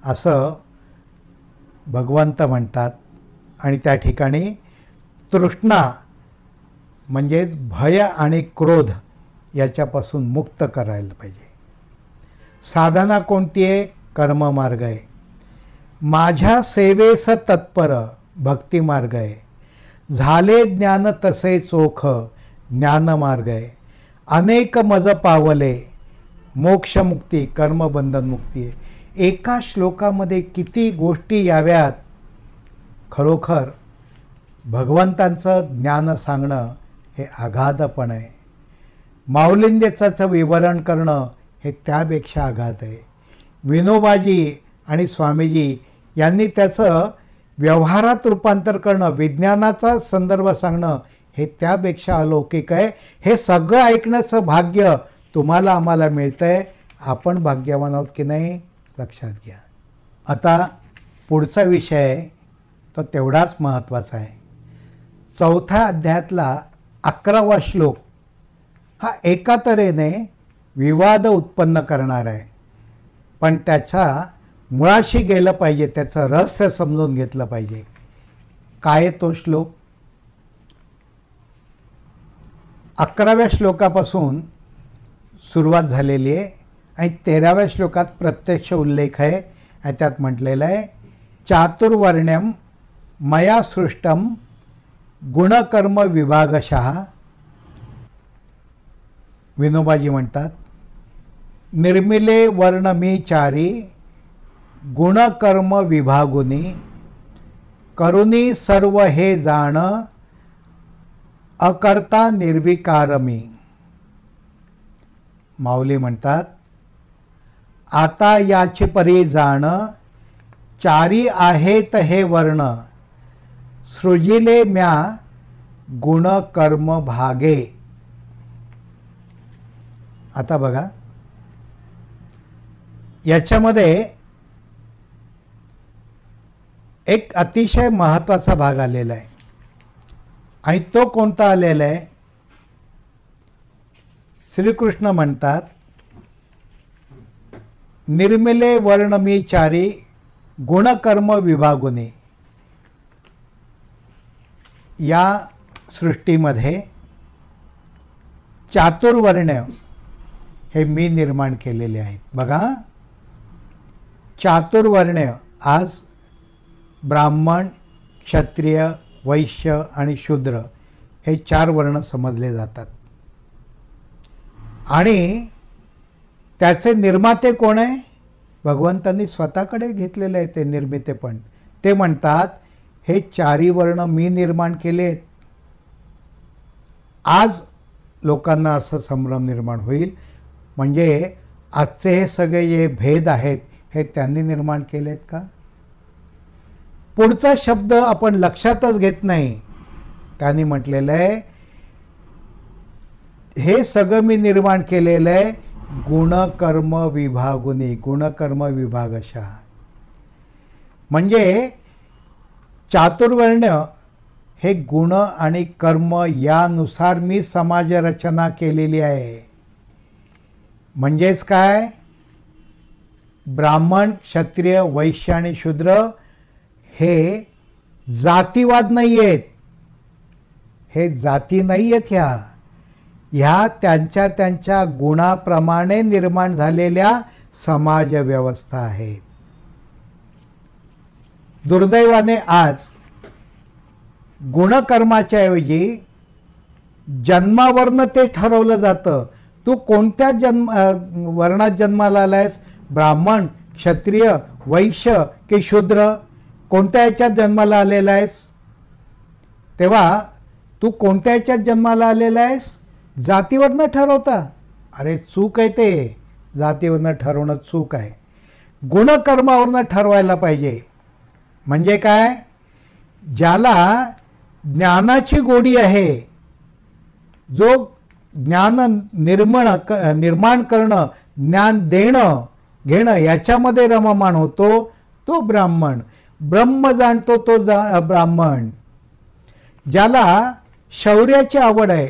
असं भगवंत म्हणतात. आणि त्या ठिकाणी तृष्णा म्हणजेच भय आणि क्रोध याच्यापासून मुक्त करायला पाहिजे. साधना कोणती आहे? कर्ममार्ग आहे. माझ्या सेवेस तत्पर भक्तिमार्ग आहे. झाले ज्ञान तसे चोख ज्ञानमार्ग आहे. अनेक मज पावले मोक्षमुक्ती कर्मबंधन मुक्ती आहे. एका श्लोकामध्ये किती गोष्टी याव्यात. खरोखर भगवंतांचं ज्ञान सांगणं हे अगाधपण आहे. माऊलींदेचं विवरण करणं हे त्यापेक्षा अगाध आहे. विनोबाजी आणि स्वामीजी यांनी त्याचं व्यवहारात रूपांतर करणं, विज्ञानाचा संदर्भ सांगणं हे त्यापेक्षा अलौकिक आहे. हे सगळं ऐकण्याचं भाग्य तुम्हाला आम्हाला मिळतं आहे. आपण भाग्यवान आहोत की नाही लक्षात घ्या. आता पुढचा विषय तो तेवढाच महत्त्वाचा आहे. 4थ्या अध्यायातला 11वा श्लोक हा एका तऱ्हेने विवाद उत्पन्न करणार आहे, पण त्याच्या मुळाशी गेलं पाहिजे, त्याचं रहस्य समजून घेतलं पाहिजे. काय तो श्लोक? 11व्या श्लोकापासून सुरुवात झालेली आहे आणि 13व्या श्लोकात प्रत्यक्ष उल्लेख आहे आणि त्यात म्हटलेलं आहे, चातुर्वर्ण्यम मया सृष्टम गुणकर्म विभागशः. विनोबाजी म्हणतात, निर्मिले वर्ण मी चारी गुणकर्म विभागुनी करुणी सर्व हे जाण अकर्ता निर्विकारमी. माऊली म्हणतात, आता याचे परी जाण चारी आहेत हे वर्ण सृजिले म्या गुणकर्म भागे. आता बघा, याच्यामध्ये एक अतिशय महत्त्वाचा भाग आलेला आहे आणि तो कोणता आलेला आहे? श्रीकृष्ण म्हणतात, निर्मिले वर्ण मी चारी गुणकर्म विभागुनी. या सृष्टीमध्ये चातुर्वर्ण्य हे मी निर्माण केलेले आहेत. बघा, चातुर्वर्ण्य आज ब्राह्मण, क्षत्रिय, वैश्य आणि शूद्र हे 4 वर्ण समजले जातात. आणि त्याचे निर्माते कोण आहे? भगवंतांनी स्वतःकडे घेतलेले आहे ते निर्मितेपण. ते म्हणतात, हे 4ही वर्ण मी निर्माण केलेत. आज लोकांना असं संभ्रम निर्माण होईल, म्हणजे आजचे हे सगळे जे भेद आहेत हे त्यांनी निर्माण केलेत का? पुढचा शब्द आपण लक्षातच घेत नाही. त्यांनी म्हटलेलं आहे, हे सगळं मी निर्माण केलेलं आहे गुणकर्म विभागुनी, गुणकर्म विभागशः. म्हणजे चातुर्वर्ण्य हे गुण आणि कर्म यानुसार मी समाज रचना केलेली आहे. म्हणजेच काय? ब्राह्मण, क्षत्रिय, वैश्य आणि शूद्र हे जातीवाद नाही आहेत. हे जाती नाही आहेत. ह्या त्यांच्या त्यांच्या गुणाप्रमाणे निर्माण झालेल्या समाज व्यवस्था आहेत. दुर्दैवाने आज गुणकर्माच्या ऐवजी जन्मावरनं ते ठरवलं जातं. तू कोणत्या वर्णात जन्माला आलायस? ब्राह्मण, क्षत्रिय, वैश्य की शूद्र? कोणत्या ह्याच्यात जन्माला आलेला आहेस? तेव्हा तू कोणत्या ह्याच्यात जन्माला आलेला आहेस? जातीवरनं ठरवता? अरे चूक आहे ते. जातीवरनं ठरवणं चूक आहे. गुणकर्मावरनं ठरवायला पाहिजे. म्हणजे काय? ज्याला ज्ञानाची गोडी आहे, जो ज्ञान निर्माण करणं, ज्ञान देणं घेणं याच्यामध्ये रममाण होतो, तो ब्राह्मण. ब्रह्म जाणतो तो ब्राह्मण. ज्याला शौर्याची आवड आहे,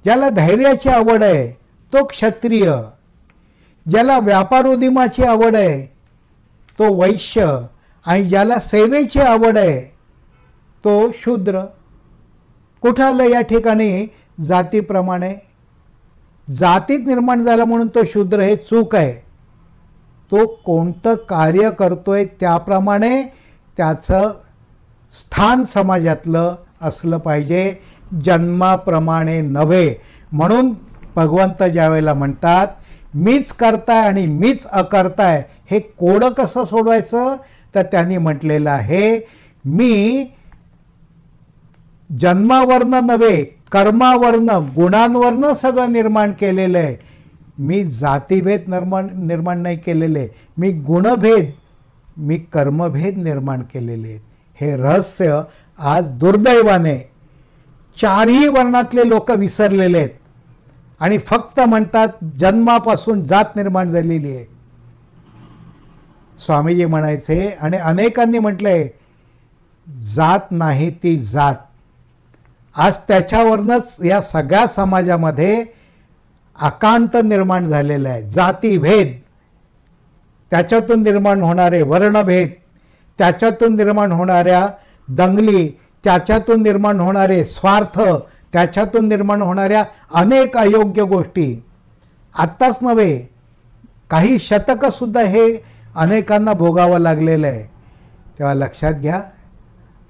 ज्याला धैर्याची आवड आहे, तो क्षत्रिय. ज्याला व्यापार उद्यमाची आवड आहे, तो वैश्य. आणि ज्याला सेवेची आवड आहे, तो शूद्र. कुठं आलं या ठिकाणी? जातीप्रमाणे. जातीत निर्माण झाला म्हणून तो शूद्र हे चूक आहे. तो कोणतं कार्य करतोय त्याप्रमाणे त्याचं स्थान समाजातलं असलं पाहिजे, जन्माप्रमाणे नव्हे. म्हणून भगवंत ज्यावेळेला म्हणतात मीच करताय आणि मीच अकर्ताय, हे कोडं कसं सोडवायचं? तर त्यांनी म्हटलेलं आहे, मी जन्मावरनं नव्हे, कर्मावरनं, गुणांवरनं सगळं निर्माण केलेलं आहे. मी जातीभेद निर्माण नाही केलेले. मी गुणभेद, मी कर्मभेद निर्माण केलेले आहेत. हे रहस्य आज दुर्दैवाने चारही वर्णातले लोक विसरलेले आहेत आणि फक्त म्हणतात जन्मापासून जात निर्माण झालेली आहे. स्वामीजी म्हणायचे आणि अनेकांनी म्हटलंय जात नाही ती जात. आज त्याच्यावरनंच या सगळ्या समाजामध्ये आकांत निर्माण झालेला आहे. जातीभेद, त्याच्यातून निर्माण होणारे वर्णभेद, त्याच्यातून निर्माण होणाऱ्या दंगली, त्याच्यातून निर्माण होणारे स्वार्थ, त्याच्यातून निर्माण होणाऱ्या अनेक अयोग्य गोष्टी आत्ताच नव्हे काही शतकंसुद्धा हे अनेकांना भोगावं लागलेलं आहे. तेव्हा लक्षात घ्या,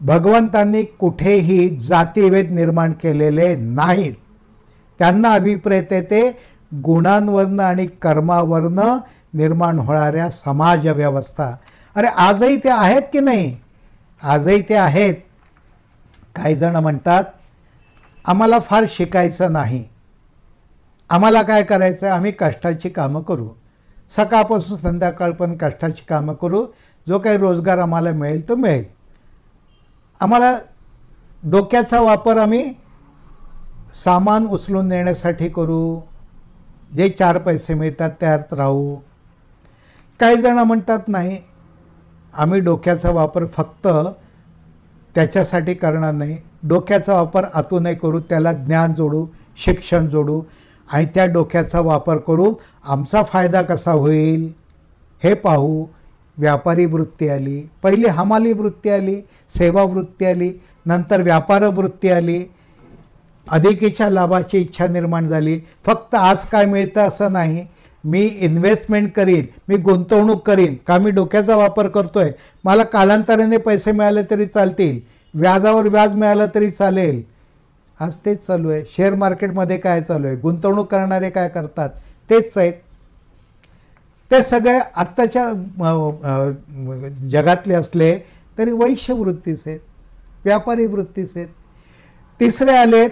भगवंतांनी कुठेही जातीभेद निर्माण केलेले नाहीत. त्यांना अभिप्रेत आहे ते गुणांवरनं आणि कर्मावरनं निर्माण होणाऱ्या समाज व्यवस्था. अरे आजही ते आहेत की नाही? आजही ते आहेत. काही जण म्हणतात आम्हाला फार शिकायचं नाही, आम्हाला काय करायचं आहे, आम्ही कष्टाची कामं करू, सकाळपासून संध्याकाळपर्यंत कष्टाची कामं करू, जो काही रोजगार आम्हाला मिळेल तो मिळेल, आम्हाला डोक्याचा वापर आम्ही सामान उचलून नेण्यासाठी करू, जे 4 पैसे मिळतात त्यात राहू. काही जण म्हणतात नाही, आम्ही डोक्याचा वापर फक्त त्याच्यासाठी करणार नाही, डोक्याचा वापर आतूनही करू, त्याला ज्ञान जोडू, शिक्षण जोडू आणि त्या डोक्याचा वापर करून आमचा फायदा कसा होईल हे पाहू. व्यापारी वृत्ती आली, पहिली हमाली वृत्ती आली, सेवा वृत्ती आली, नंतर व्यापार वृत्ती आली, अधिकेच्या लाभाची इच्छा निर्माण झाली. फक्त आज काय मिळतं असं नाही, मी इन्व्हेस्टमेंट करीन, मी गुंतवणूक करीन, का मी डोक्याचा वापर करतोय, मला कालांतराने पैसे मिळाले तरी चालतील, व्याजावर व्याज मिळालं तरी चालेल. आज तेच चालू आहे. शेअर मार्केटमध्ये काय चालू आहे, गुंतवणूक करणारे काय करतात तेच आहेत. ते सगळे आत्ताच्या जगातले असले तरी वैश्य वृत्तीच आहेत, व्यापारी वृत्तीच आहेत. तिसरे आलेत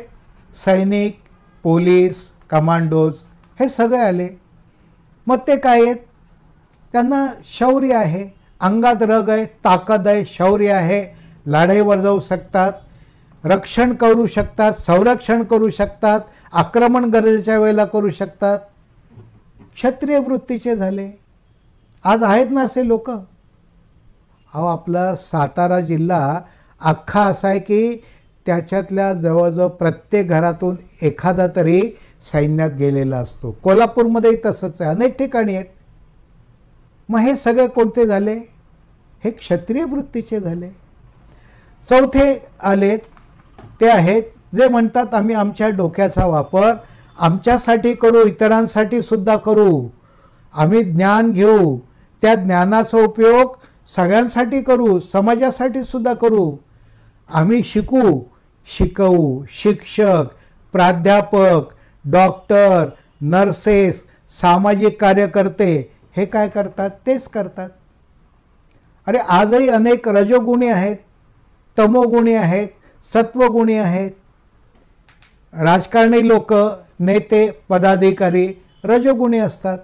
सैनिक, पोलीस, कमांडोज, हे सगळे आले. मग ते काय आहेत, त्यांना शौर्य आहे, अंगात रग आहे, ताकद आहे, शौर्य आहे, लढाईवर जाऊ शकतात, रक्षण करू शकतात, संरक्षण करू शकतात, आक्रमण गरजेच्या वेळेला करू शकतात. क्षत्रिय वृत्तीचे झाले. आज आहेत ना असे लोक. अहो आपला सातारा जिल्हा अख्खा असा आहे की त्याच्यातल्या जवळजवळ प्रत्येक घरातून एखादा तरी सैन्यात गेलेला असतो. कोल्हापूरमध्येही तसंच आहे, अनेक ठिकाणी आहेत. मग हे सगळे कोणते झाले, हे क्षत्रिय वृत्तीचे झाले. चौथे आलेत ते आहेत जे म्हणतात आम्ही आमच्या डोक्याचा वापर आमच्यासाठी करू, इतरांसाठी सुद्धा करू, आम्ही ज्ञान घेऊ, त्या ज्ञानाचा उपयोग सगळ्यांसाठी करू, समाजासाठी सुद्धा करू, आम्ही शिकवू. शिक्षक, प्राध्यापक, डॉक्टर, नर्सेस, सामाजिक कार्यकर्ते हे काय करतात, तेच करतात. अरे आजही अनेक रजोगुणी आहेत, तमोगुणी आहेत, सत्वगुणी आहेत. राजकारणी लोक, नेते, पदाधिकारी रजोगुणी असतात.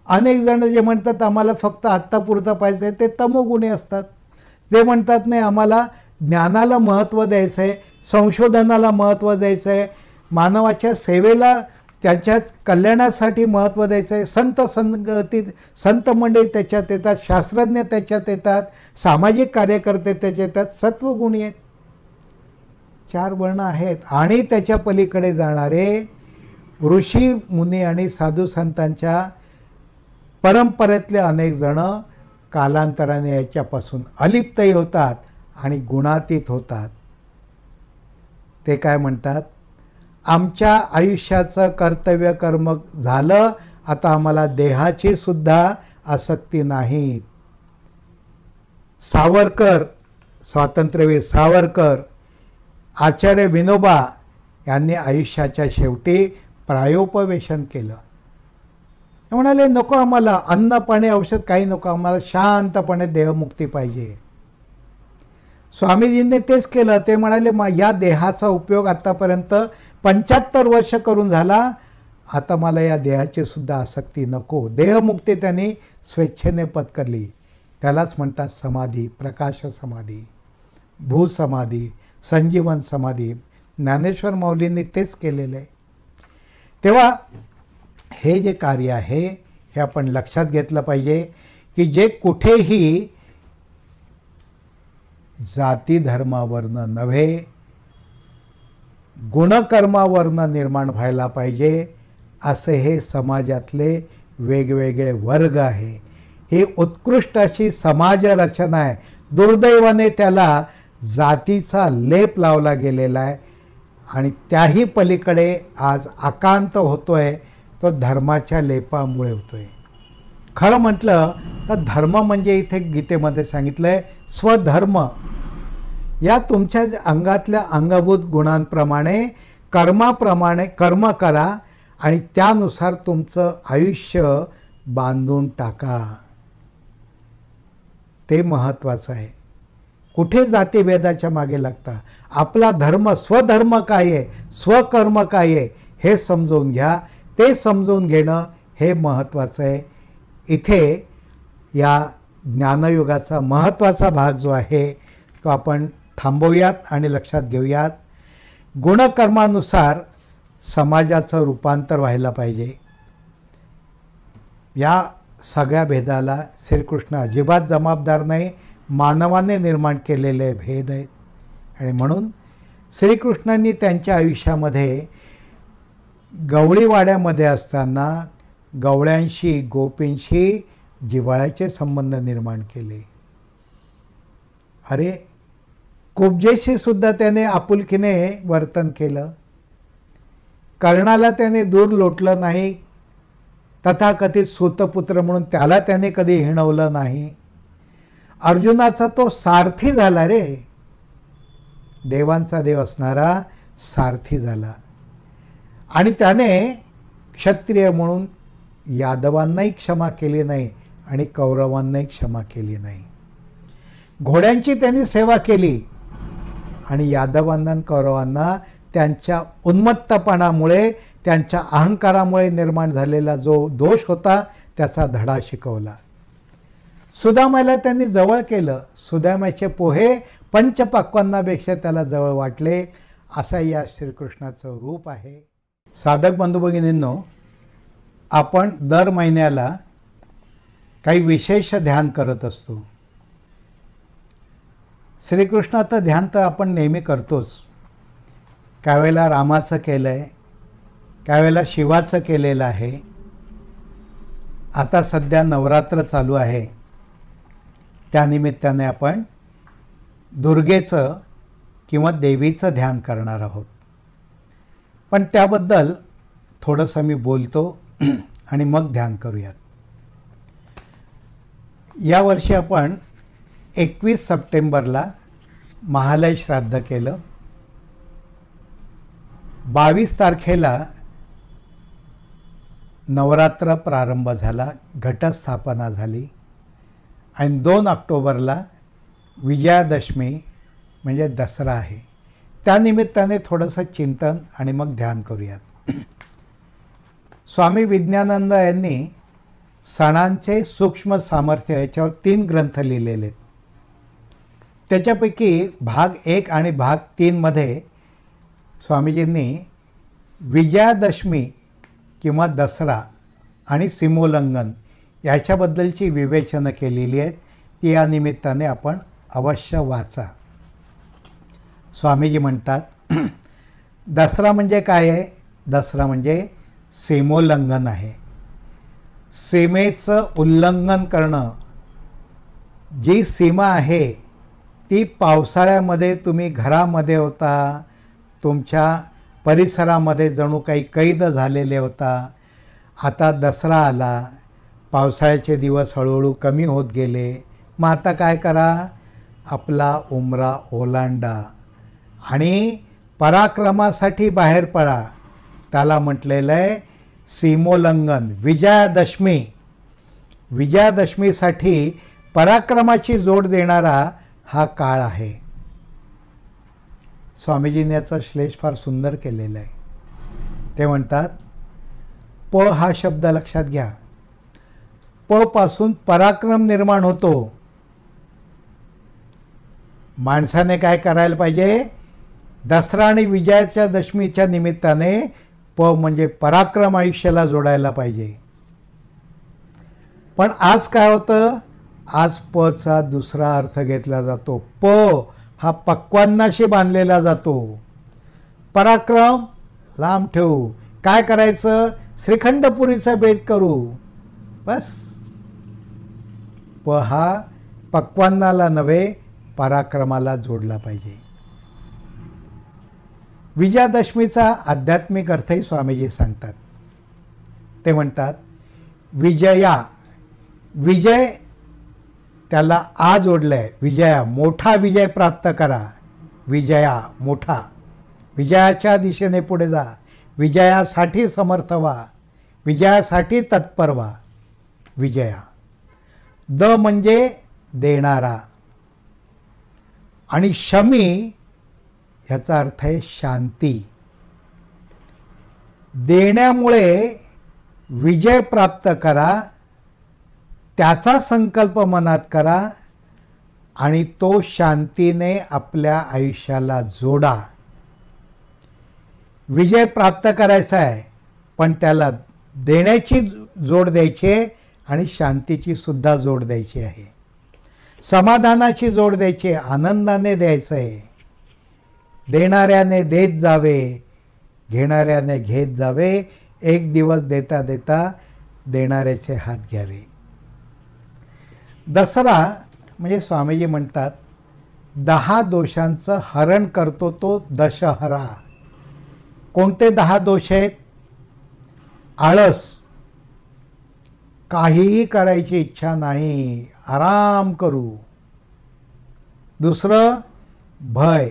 अनेक जण जे म्हणतात आम्हाला फक्त आत्तापुरतं पाहिजे ते तमोगुणी असतात. जे म्हणतात नाही आम्हाला ज्ञानाला महत्त्व द्यायचं आहे, संशोधनाला महत्त्व द्यायचं आहे, मानवाच्या सेवेला त्याच्या कल्याणासाठी महत्त्व द्यायचं आहे, संत मंडळी त्याच्यात येतात, शास्त्रज्ञ त्याच्यात येतात, सामाजिक कार्यकर्ते त्याच्यात येतात, सत्वगुणी आहेत. 4 वर्ण आहेत. आणि त्याच्या पलीकडे जाणारे ऋषी मुनी आणि साधू संतांच्या परंपरेतले अनेक जण कालांतराने याच्यापासून अलिप्तही होतात आणि गुणातीत होतात. ते काय म्हणतात, आमच्या आयुष्याचं कर्तव्य कर्म झालं, आता आम्हाला देहाची सुद्धा आसक्ती नाही. सावरकर, स्वातंत्र्यवीर सावरकर, आचार्य विनोबा यांनी आयुष्याच्या शेवटी प्रायोपवेशन केलं. ते म्हणाले नको आम्हाला अन्न पाणी औषध काही नको, आम्हाला शांतपणे देहमुक्ती पाहिजे. स्वामीजींनी तेच केलं. ते म्हणाले या देहाचा उपयोग आतापर्यंत 75 वर्ष करून झाला, आता मला या देहाची सुद्धा आसक्ती नको. देहमुक्ती त्यांनी स्वेच्छेने पत्करली. त्यालाच म्हणतात समाधी, प्रकाश समाधी, भूसमाधी, संजीवन समाधी, ज्ञानेश्वर माऊलींनी तेच केलेलं आहे. तेव्हा हे जे कार्य आहे हे आपण लक्षात घेतलं पाहिजे की जे कुठेही जाती धर्मावरनं नव्हे, गुणकर्मावरनं निर्माण व्हायला पाहिजे असे हे समाजातले वेगवेगळे वर्ग आहे. ही उत्कृष्ट अशी समाज रचना आहे. दुर्दैवाने त्याला जातीचा लेप लावला गेलेला आहे आणि त्याही पलीकडे आज आकांत होतोय तो धर्माच्या लेपामुळे होतोय. खरं म्हटलं तर धर्म म्हणजे इथे गीतेमध्ये सांगितलं आहे स्वधर्म. या तुमच्या अंगातल्या अंगभूत गुणांप्रमाणे कर्माप्रमाणे कर्म करा आणि त्यानुसार तुमचं आयुष्य बांधून टाका. ते महत्त्वाचं आहे. कुठे जातीभेदाच्या मागे लागता. आपला धर्म स्वधर्म काय आहे, स्वकर्म काय आहे हे समजून घ्या. ते समजून घेणं हे महत्त्वाचं आहे. इथे या ज्ञानयुगाचा महत्त्वाचा भाग जो आहे तो आपण थांबवूयात आणि लक्षात घेऊयात. गुणकर्मानुसार समाजाचं रूपांतर व्हायला पाहिजे. या सगळ्या भेदाला श्रीकृष्ण अजिबात जबाबदार नाही. मानवाने निर्माण केलेले भेद आहेत आणि म्हणून श्रीकृष्णांनी त्यांच्या आयुष्यामध्ये गवळीवाड्यामध्ये असताना गवळ्यांशी गोपींशी जिव्हाळ्याचे संबंध निर्माण केले. अरे कुब्जेशी सुद्धा त्याने आपुलकीने वर्तन केलं. कर्णाला त्याने दूर लोटलं नाही. तथाकथित सूतपुत्र म्हणून त्याला त्याने कधी हिणवलं नाही. अर्जुनाचा तो सारथी झाला रे. देवांचा देव असणारा सारथी झाला आणि त्याने क्षत्रिय म्हणून यादवांनाही क्षमा केली नाही आणि कौरवांनाही क्षमा केली नाही. घोड्यांची त्यांनी सेवा केली आणि यादवांना आणि कौरवांना त्यांच्या उन्मत्तपणामुळे त्यांच्या अहंकारामुळे निर्माण झालेला जो दोष होता त्याचा धडा शिकवला. सुदामाला त्यांनी जवळ केलं. सुदामाचे पोहे पंचपक्वान्नापेक्षा त्याला जवळ वाटले. असं या श्रीकृष्णाचं रूप आहे. साधक बंधू भगिनींनो, आपण दर महिन्याला काही विशेष ध्यान करत असतो. श्रीकृष्णाचं ध्यान तर आपण नेहमी करतोच. काही वेळेला रामाचं केलं आहे, काही वेळेला शिवाचं केलेलं आहे. आता सध्या नवरात्र चालू आहे, त्यानिमित्ताने आपण दुर्गेचं किंवा देवीचं ध्यान करणार आहोत. पण त्याबद्दल थोडंसं मी बोलतो आणि मग ध्यान करूयात. यावर्षी आपण 21 सप्टेंबरला महालय श्राद्ध केलं. 22 तारखेला नवरात्र प्रारंभ झाला, घटस्थापना झाली आणि 2 ऑक्टोबरला विजयादशमी म्हणजे दसरा आहे. त्यानिमित्ताने थोडंसं चिंतन आणि मग ध्यान करूयात. स्वामी विज्ञानंद यांनी सणांचे सूक्ष्म सामर्थ्य याच्यावर 3 ग्रंथ लिहिलेले आहेत. त्याच्यापैकी भाग 1 आणि भाग 3 मध्ये स्वामीजींनी विजयादशमी किंवा दसरा आणि सीमोल्लंघन याच्याबद्दलची विवेचनं केलेली आहेत. ती या निमित्ताने आपण अवश्य वाचा. स्वामीजी म्हणतात दसरा म्हणजे काय आहे? दसरा म्हणजे सीमोल्लंघन आहे. सीमेचं उल्लंघन करणं. जी सीमा आहे ती पावसाळ्यामध्ये तुम्ही घरामध्ये होता, तुमच्या परिसरामध्ये जणू काही कैद झालेले होता. आता दसरा आला, पावसाळ्याचे दिवस हळूहळू कमी होत गेले. मग आता काय करा? आपला उमरा ओलांडा आणि पराक्रमासाठी बाहेर पडा. त्याला म्हटलेलं आहे सीमोल्लंघन. विजयादशमी, विजयादशमीसाठी पराक्रमाची जोड देणारा हा काळ आहे. स्वामीजींनी याचा श्लेष फार सुंदर केलेला आहे. ते म्हणतात प हा शब्द लक्षात घ्या. प पासून पराक्रम निर्माण होतो. माणसाने काय करायला पाहिजे? दसरा आणि विजयाच्या दशमीच्या निमित्ताने प म्हणजे पराक्रम आयुष्याला जोडायला पाहिजे. पण आज काय होतं, आज पचा दुसरा अर्थ घेतला जातो. प हा पक्वान्नाशी बांधलेला जातो. पराक्रम लांब ठेवू, काय करायचं, श्रीखंडपुरीचा बेत करू, बस. प हा पक्वान्नाला नव्हे पराक्रमाला जोडला पाहिजे. विजयादशमीचा आध्यात्मिक अर्थही स्वामीजी सांगतात. ते म्हणतात विजया, विजय त्याला आ जोडलंय. विजया, मोठा विजय प्राप्त करा. विजया, मोठा, विजयाच्या दिशेने पुढे जा, विजयासाठी समर्थ व्हा, विजयासाठी तत्पर व्हा. विजया. द म्हणजे देणारा आणि शमी ह्याचा अर्थ आहे शांती. देण्यामुळे विजय प्राप्त करा, त्याचा संकल्प मनात करा आणि तो शांतीने आपल्या आयुष्याला जोडा. विजय प्राप्त करायचा आहे, पण त्याला देण्याची जोड द्यायची आहे आणि शांतीची सुद्धा जोड द्यायची आहे. समाधानाची जोड द्यायची आहे, आनंदाने द्यायचं आहे. देणाऱ्याने देत जावे, घेणाऱ्याने घेत जावे. एक दिवस देता देता देणाऱ्याचे हात घ्यावे. दसरा म्हणजे स्वामीजी म्हणतात 10 दोषांचं हरण करतो तो दशहरा. कोणते 10 दोष आहेत? आळस, काहीही करायची इच्छा नाही, आराम करू. दुसरं भय,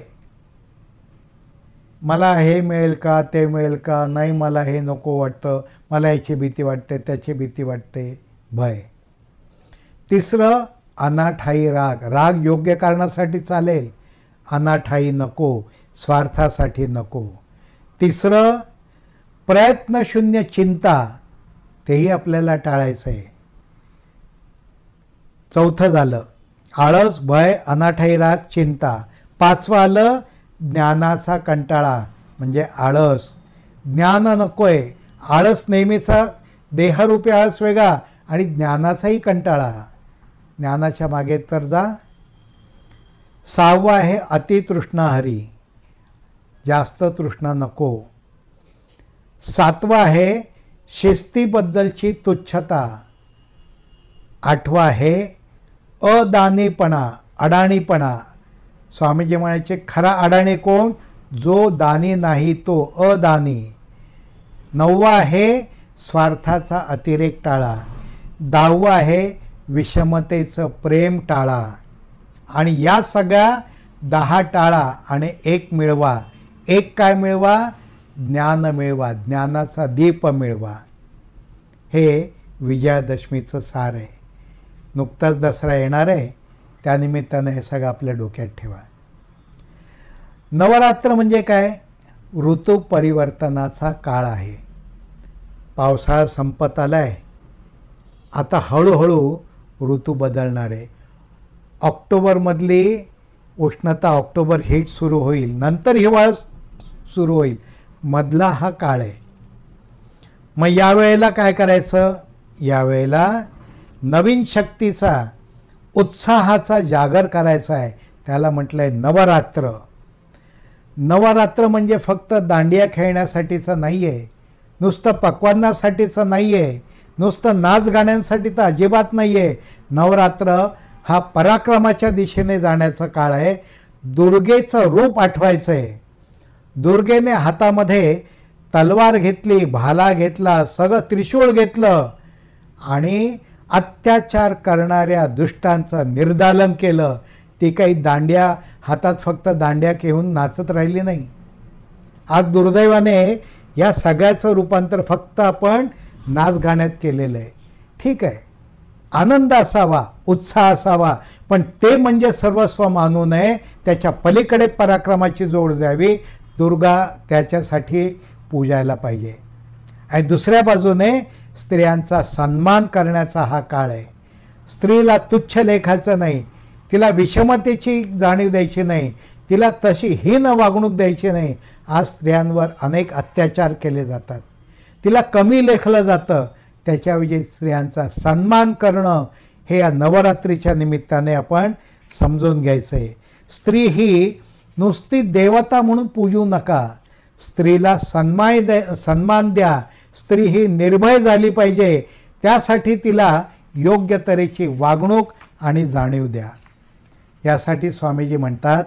मला हे मिळेल का, ते मिळेल का, नाही मला हे नको वाटतं, मला याची भीती वाटते, त्याची भीती वाटते, भय. तिसरं अनाठाई राग, राग योग्य कारणासाठी चालेल, अनाठाई नको, स्वार्थासाठी नको. तिसरं प्रयत्नशून्य चिंता, तेही आपल्याला टाळायचं आहे. चौथं झालं आळस, भय, अनाठाई राग, चिंता. 5वं आलं ज्ञानाचा कंटाळा म्हणजे आळस. ज्ञान नकोय, आळस नेहमीचा देहरूपी आळस वेगळा आणि ज्ञानाचाही कंटाळा. ज्ञानाच्या मागे तर जा. 6वं आहे अतितृष्णाहरी, जास्त तृष्णा नको. 7वं आहे शिस्तीबद्दलची तुच्छता. 8वं आहे अदानीपणा, अडाणीपणा. स्वामीजी म्हणायचे खरा अडाणी कोण? जो दानी नाही तो अदानी. 9वं आहे स्वार्थाचा अतिरेक टाळा. 10वं आहे विषमतेचं प्रेम टाळा. आणि या सगळ्या 10 टाळा आणि 1 मिळवा. 1 काय मिळवा? ज्ञान मिळवा, ज्ञानाचा दीप मिळवा. हे विजयादशमीचं सार आहे. नुकताच दसरा येणार आहे, त्यानिमित्तानं हे सगळं आपल्या डोक्यात ठेवा. नवरात्र म्हणजे काय? ऋतू परिवर्तनाचा काळ आहे. पावसाळा संपत आला आहे, आता हळूहळू ऋतू बदलणार आहे. ऑक्टोबरमधली उष्णता, ऑक्टोबर हीट सुरू होईल, नंतर हिवाळा सुरू होईल, मधला हा काळ आहे. मग यावेळेला काय करायचं? यावेळेला नवीन शक्तीचा, उत्साहाचा जागर करायचा आहे. त्याला म्हटलं आहे नवरात्र. नवरात्र म्हणजे फक्त दांडिया खेळण्यासाठीचं नाही आहे, नुसतं पक्वान्नासाठीचं नाही आहे, नुसतं नाच गाण्यांसाठी तर अजिबात नाही आहे. नवरात्र हा पराक्रमाच्या दिशेने जाण्याचा काळ आहे. दुर्गेचं रूप आठवायचं आहे. दुर्गेने हातामध्ये तलवार घेतली, भाला घेतला, सगळं त्रिशूळ घेतलं आणि अत्याचार करणाऱ्या दुष्टांचं निर्दालन केलं. ती काही दांड्या हातात फक्त दांड्या घेऊन नाचत राहिली नाही. आज दुर्दैवाने या सगळ्याचं रूपांतर फक्त आपण नाच गाण्यात केलेलं आहे. ठीक आहे, आनंद असावा, उत्साह असावा, पण ते म्हणजे सर्वस्व मानू नये. त्याच्या पलीकडे पराक्रमाची जोड द्यावी. दुर्गा त्याच्यासाठी पूजायला पाहिजे. आणि दुसऱ्या बाजूने स्त्रियांचा सन्मान करण्याचा हा काळ आहे. स्त्रीला तुच्छ लेखायचं नाही, तिला विषमतेची जाणीव द्यायची नाही, तिला तशी हीन वागणूक द्यायची नाही. आज स्त्रियांवर अनेक अत्याचार केले जातात, तिला कमी लेखलं जातं. त्याच्याऐवजी स्त्रियांचा सन्मान करणं हे या नवरात्रीच्या निमित्ताने आपण समजून घ्यायचं आहे. स्त्री ही नुसती देवता म्हणून पूजू नका, स्त्रीला सन्मान द्या. स्त्री ही निर्भय झाली पाहिजे, त्यासाठी तिला योग्य तऱ्हेची वागणूक आणि जाणीव द्या. यासाठी स्वामीजी म्हणतात,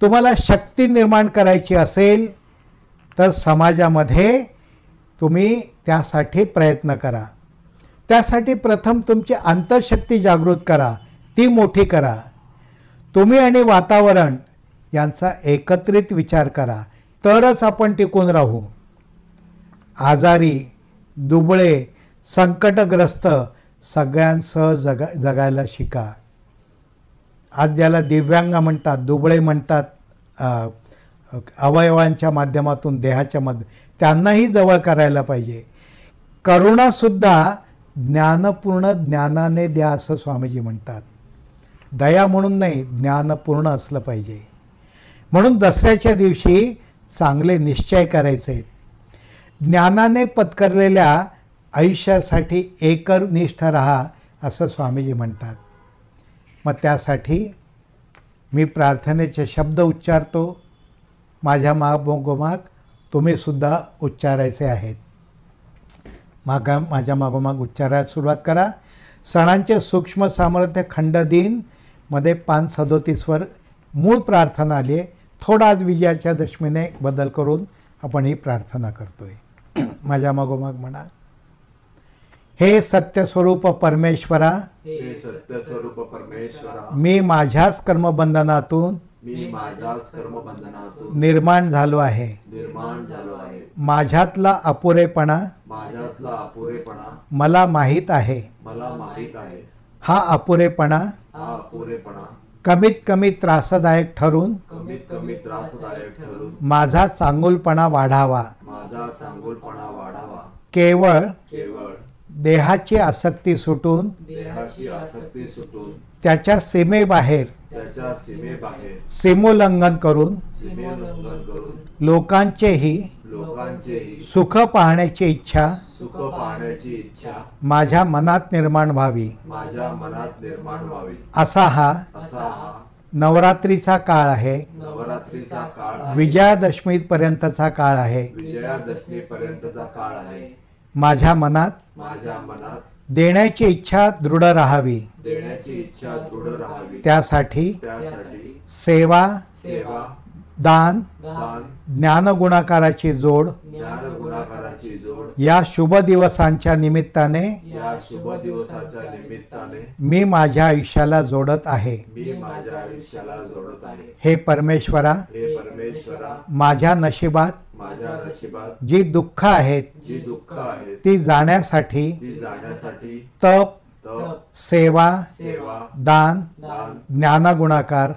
तुम्हाला शक्ती निर्माण करायची असेल तर समाजामध्ये तुम्ही त्यासाठी प्रयत्न करा. त्यासाठी प्रथम तुमची अंतःशक्ती जागृत करा, ती मोठी करा. तुम्ही आणि वातावरण यांचा एकत्रित विचार करा, तरच आपण टिकून राहू. आजारी, दुबळे, संकटग्रस्त सगळ्यांसह जगायला शिका. आज ज्याला दिव्यांग म्हणतात, दुबळे म्हणतात, अवयवांच्या माध्यमातून देहाच्या त्यांनाही जवळ करायला पाहिजे. करुणासुद्धा ज्ञानपूर्ण ज्ञानाने द्या असं स्वामीजी म्हणतात. दया म्हणून नाही, ज्ञानपूर्ण असलं पाहिजे. म्हणून दसऱ्याच्या दिवशी चांगले निश्चय करायचे आहेत. ज्ञानाने पत्करलेल्या आयुष्यासाठी एकनिष्ठ राहा असं स्वामीजी म्हणतात. मग त्यासाठी मी प्रार्थनेचे शब्द उच्चारतो, माझ्या मागोमाग तुम्हीसुद्धा उच्चारायचे आहेत. माझ्या मागोमाग उच्चारायला सुरुवात करा. सणांचे सूक्ष्म सामर्थ्य खंड दिन मध्ये 5:37 मूळ प्रार्थना आली आहे. थोडा आज विजयाच्या दशमीने बदल करून आपण ही प्रार्थना करतोय. माझ्या मागोमाग म्हणा, हे सत्यस्वरूप परमेश्वरा, हे सत्यस्वरूप परमेश्वरा, मी माझ्याच कर्मबंधनातून मी माझ्याच कर्मबंधनातून निर्माण झालो आहे. माझ्यातला अपुरेपणा माझ्यातला अपुरेपणा मला माहीत आहे. मला माहीत आहे. हा अपुरेपणा कमीत कमी त्रासदायक ठरून त्रासदायक ठरून माझा चांगुलपणा वाढावा. केवळ देहाची आसक्ती सुटून त्याच्या सीमेबाहेर सीमोल्लंघन करून लोकांचेही सुख पाहण्याची इच्छा माझ्या मनात निर्माण व्हावी. असा हा नवरात्रीचा काळ आहे. विजयादशमी पर्यंतचा काळ आहे. माझ्या मनात देण्याची इच्छा दृढ राहावी. त्यासाठी सेवा, दान, ज्ञानगुणाकाराची जोड या शुभ दिवसांच्या निमित्ताने मी माझ्या आयुष्याला जोडत आहे. हे परमेश्वरा, माझ्या नशिबात जी दुःख आहेत ती जाण्यासाठी तप, सेवा, दान, ज्ञानगुणाकार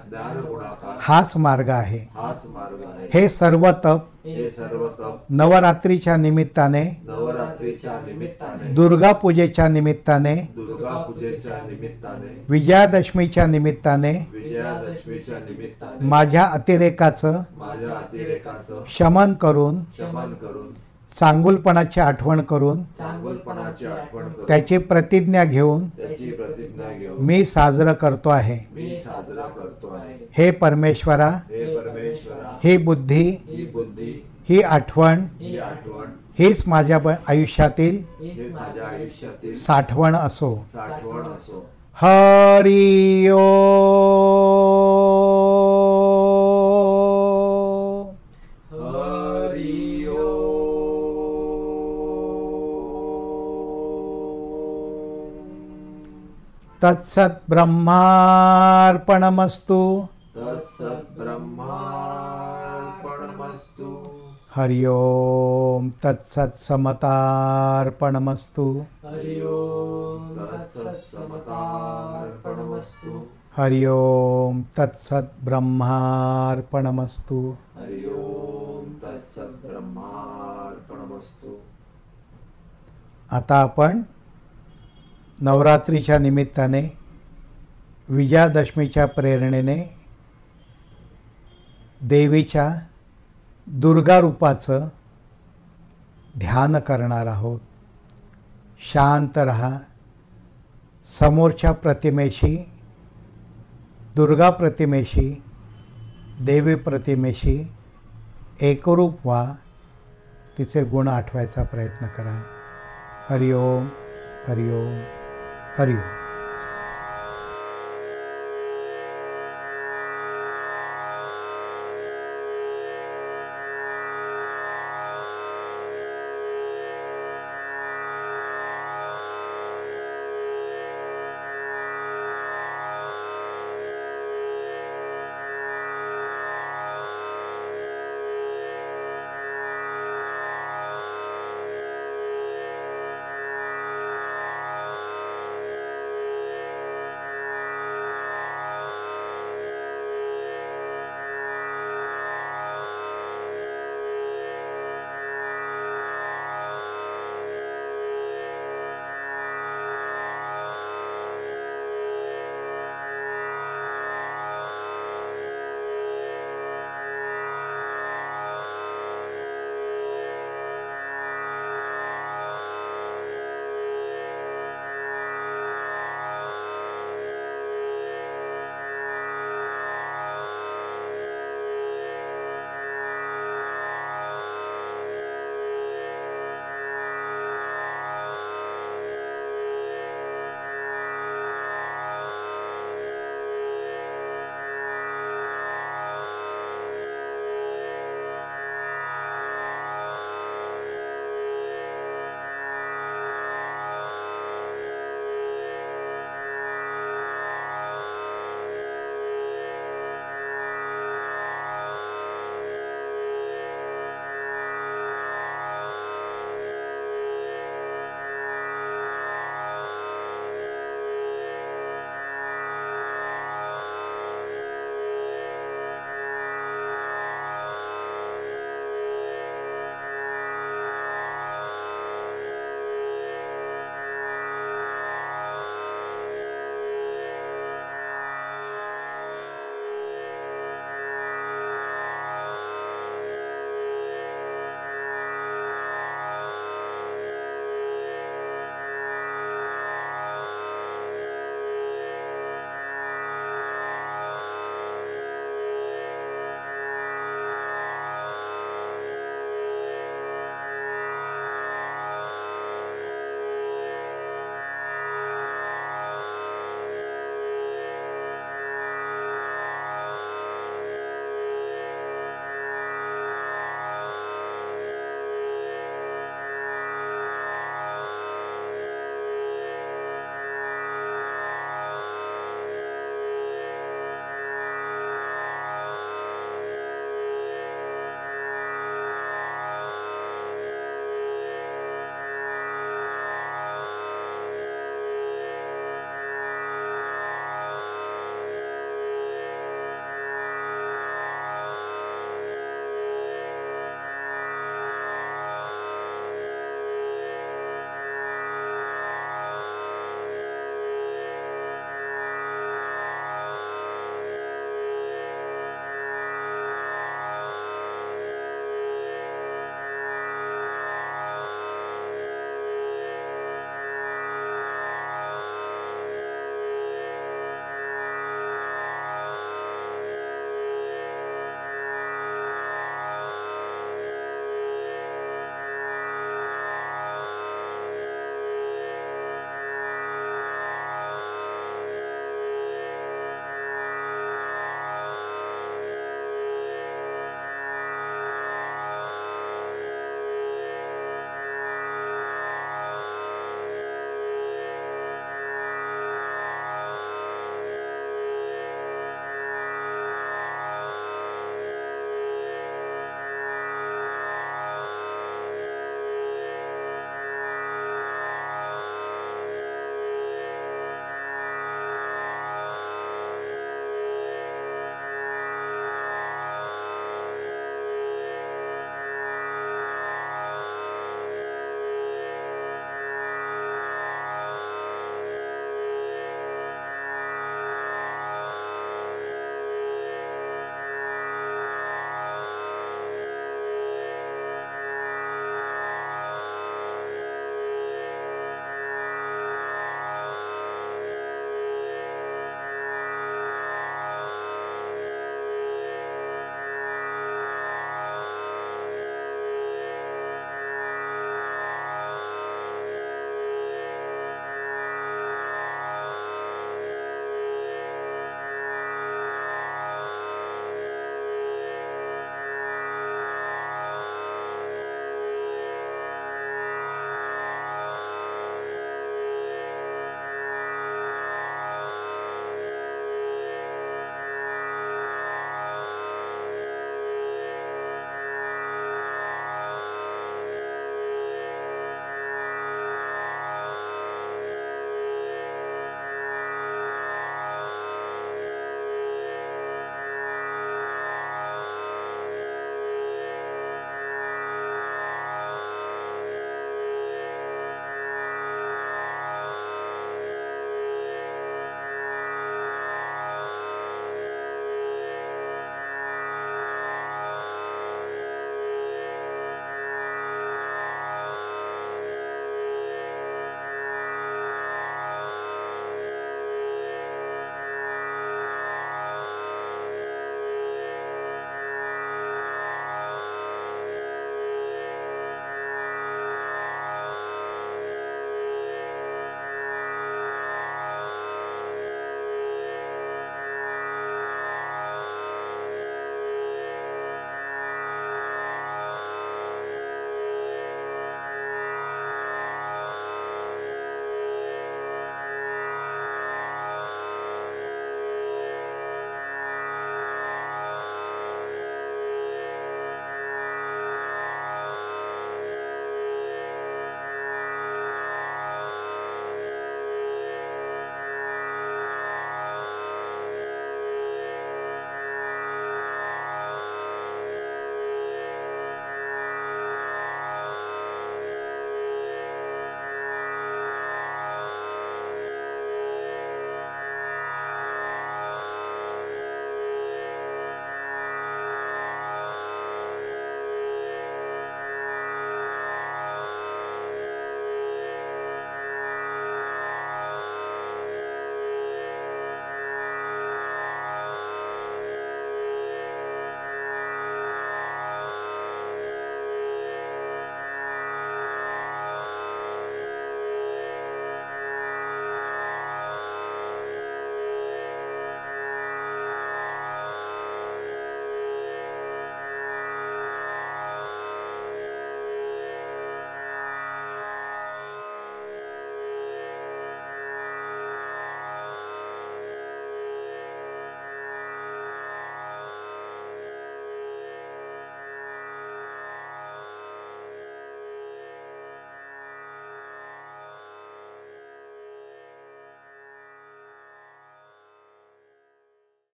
हाच मार्ग आहे. हे सर्व तप नवरात्रीच्या निमित्ताने, दुर्गा पूजेच्या निमित्ताने, विजयादशमीच्या निमित्ताने माझ्या अतिरेकाचं शमन करून चांगुलपणाची आठवण करून त्याची प्रतिज्ञा घेऊन मी साजरं करतो आहे. हे परमेश्वरा, ही बुद्धी, ही आठवण हीच माझ्या आयुष्यातील साठवण असो. हरि ओम. तत्सत् ब्रह्मार्पणमस्तु. हरि ओम. तत्सत् समतार्पणमस्तु. हरि ओम. तत्सत् ब्रह्मार्पणमस्तु. आता आपण नवरात्रीच्या निमित्ताने, विजयादशमीच्या प्रेरणेने देवीच्या दुर्गा रूपाचं ध्यान करणार आहोत. शांत रहा. समोरच्या प्रतिमेशी, दुर्गा प्रतिमेशी, देवी प्रतिमेशी एकरूप व्हा. तिचे गुण आठवायचा प्रयत्न करा. हरिओम हरिओम हरिओम.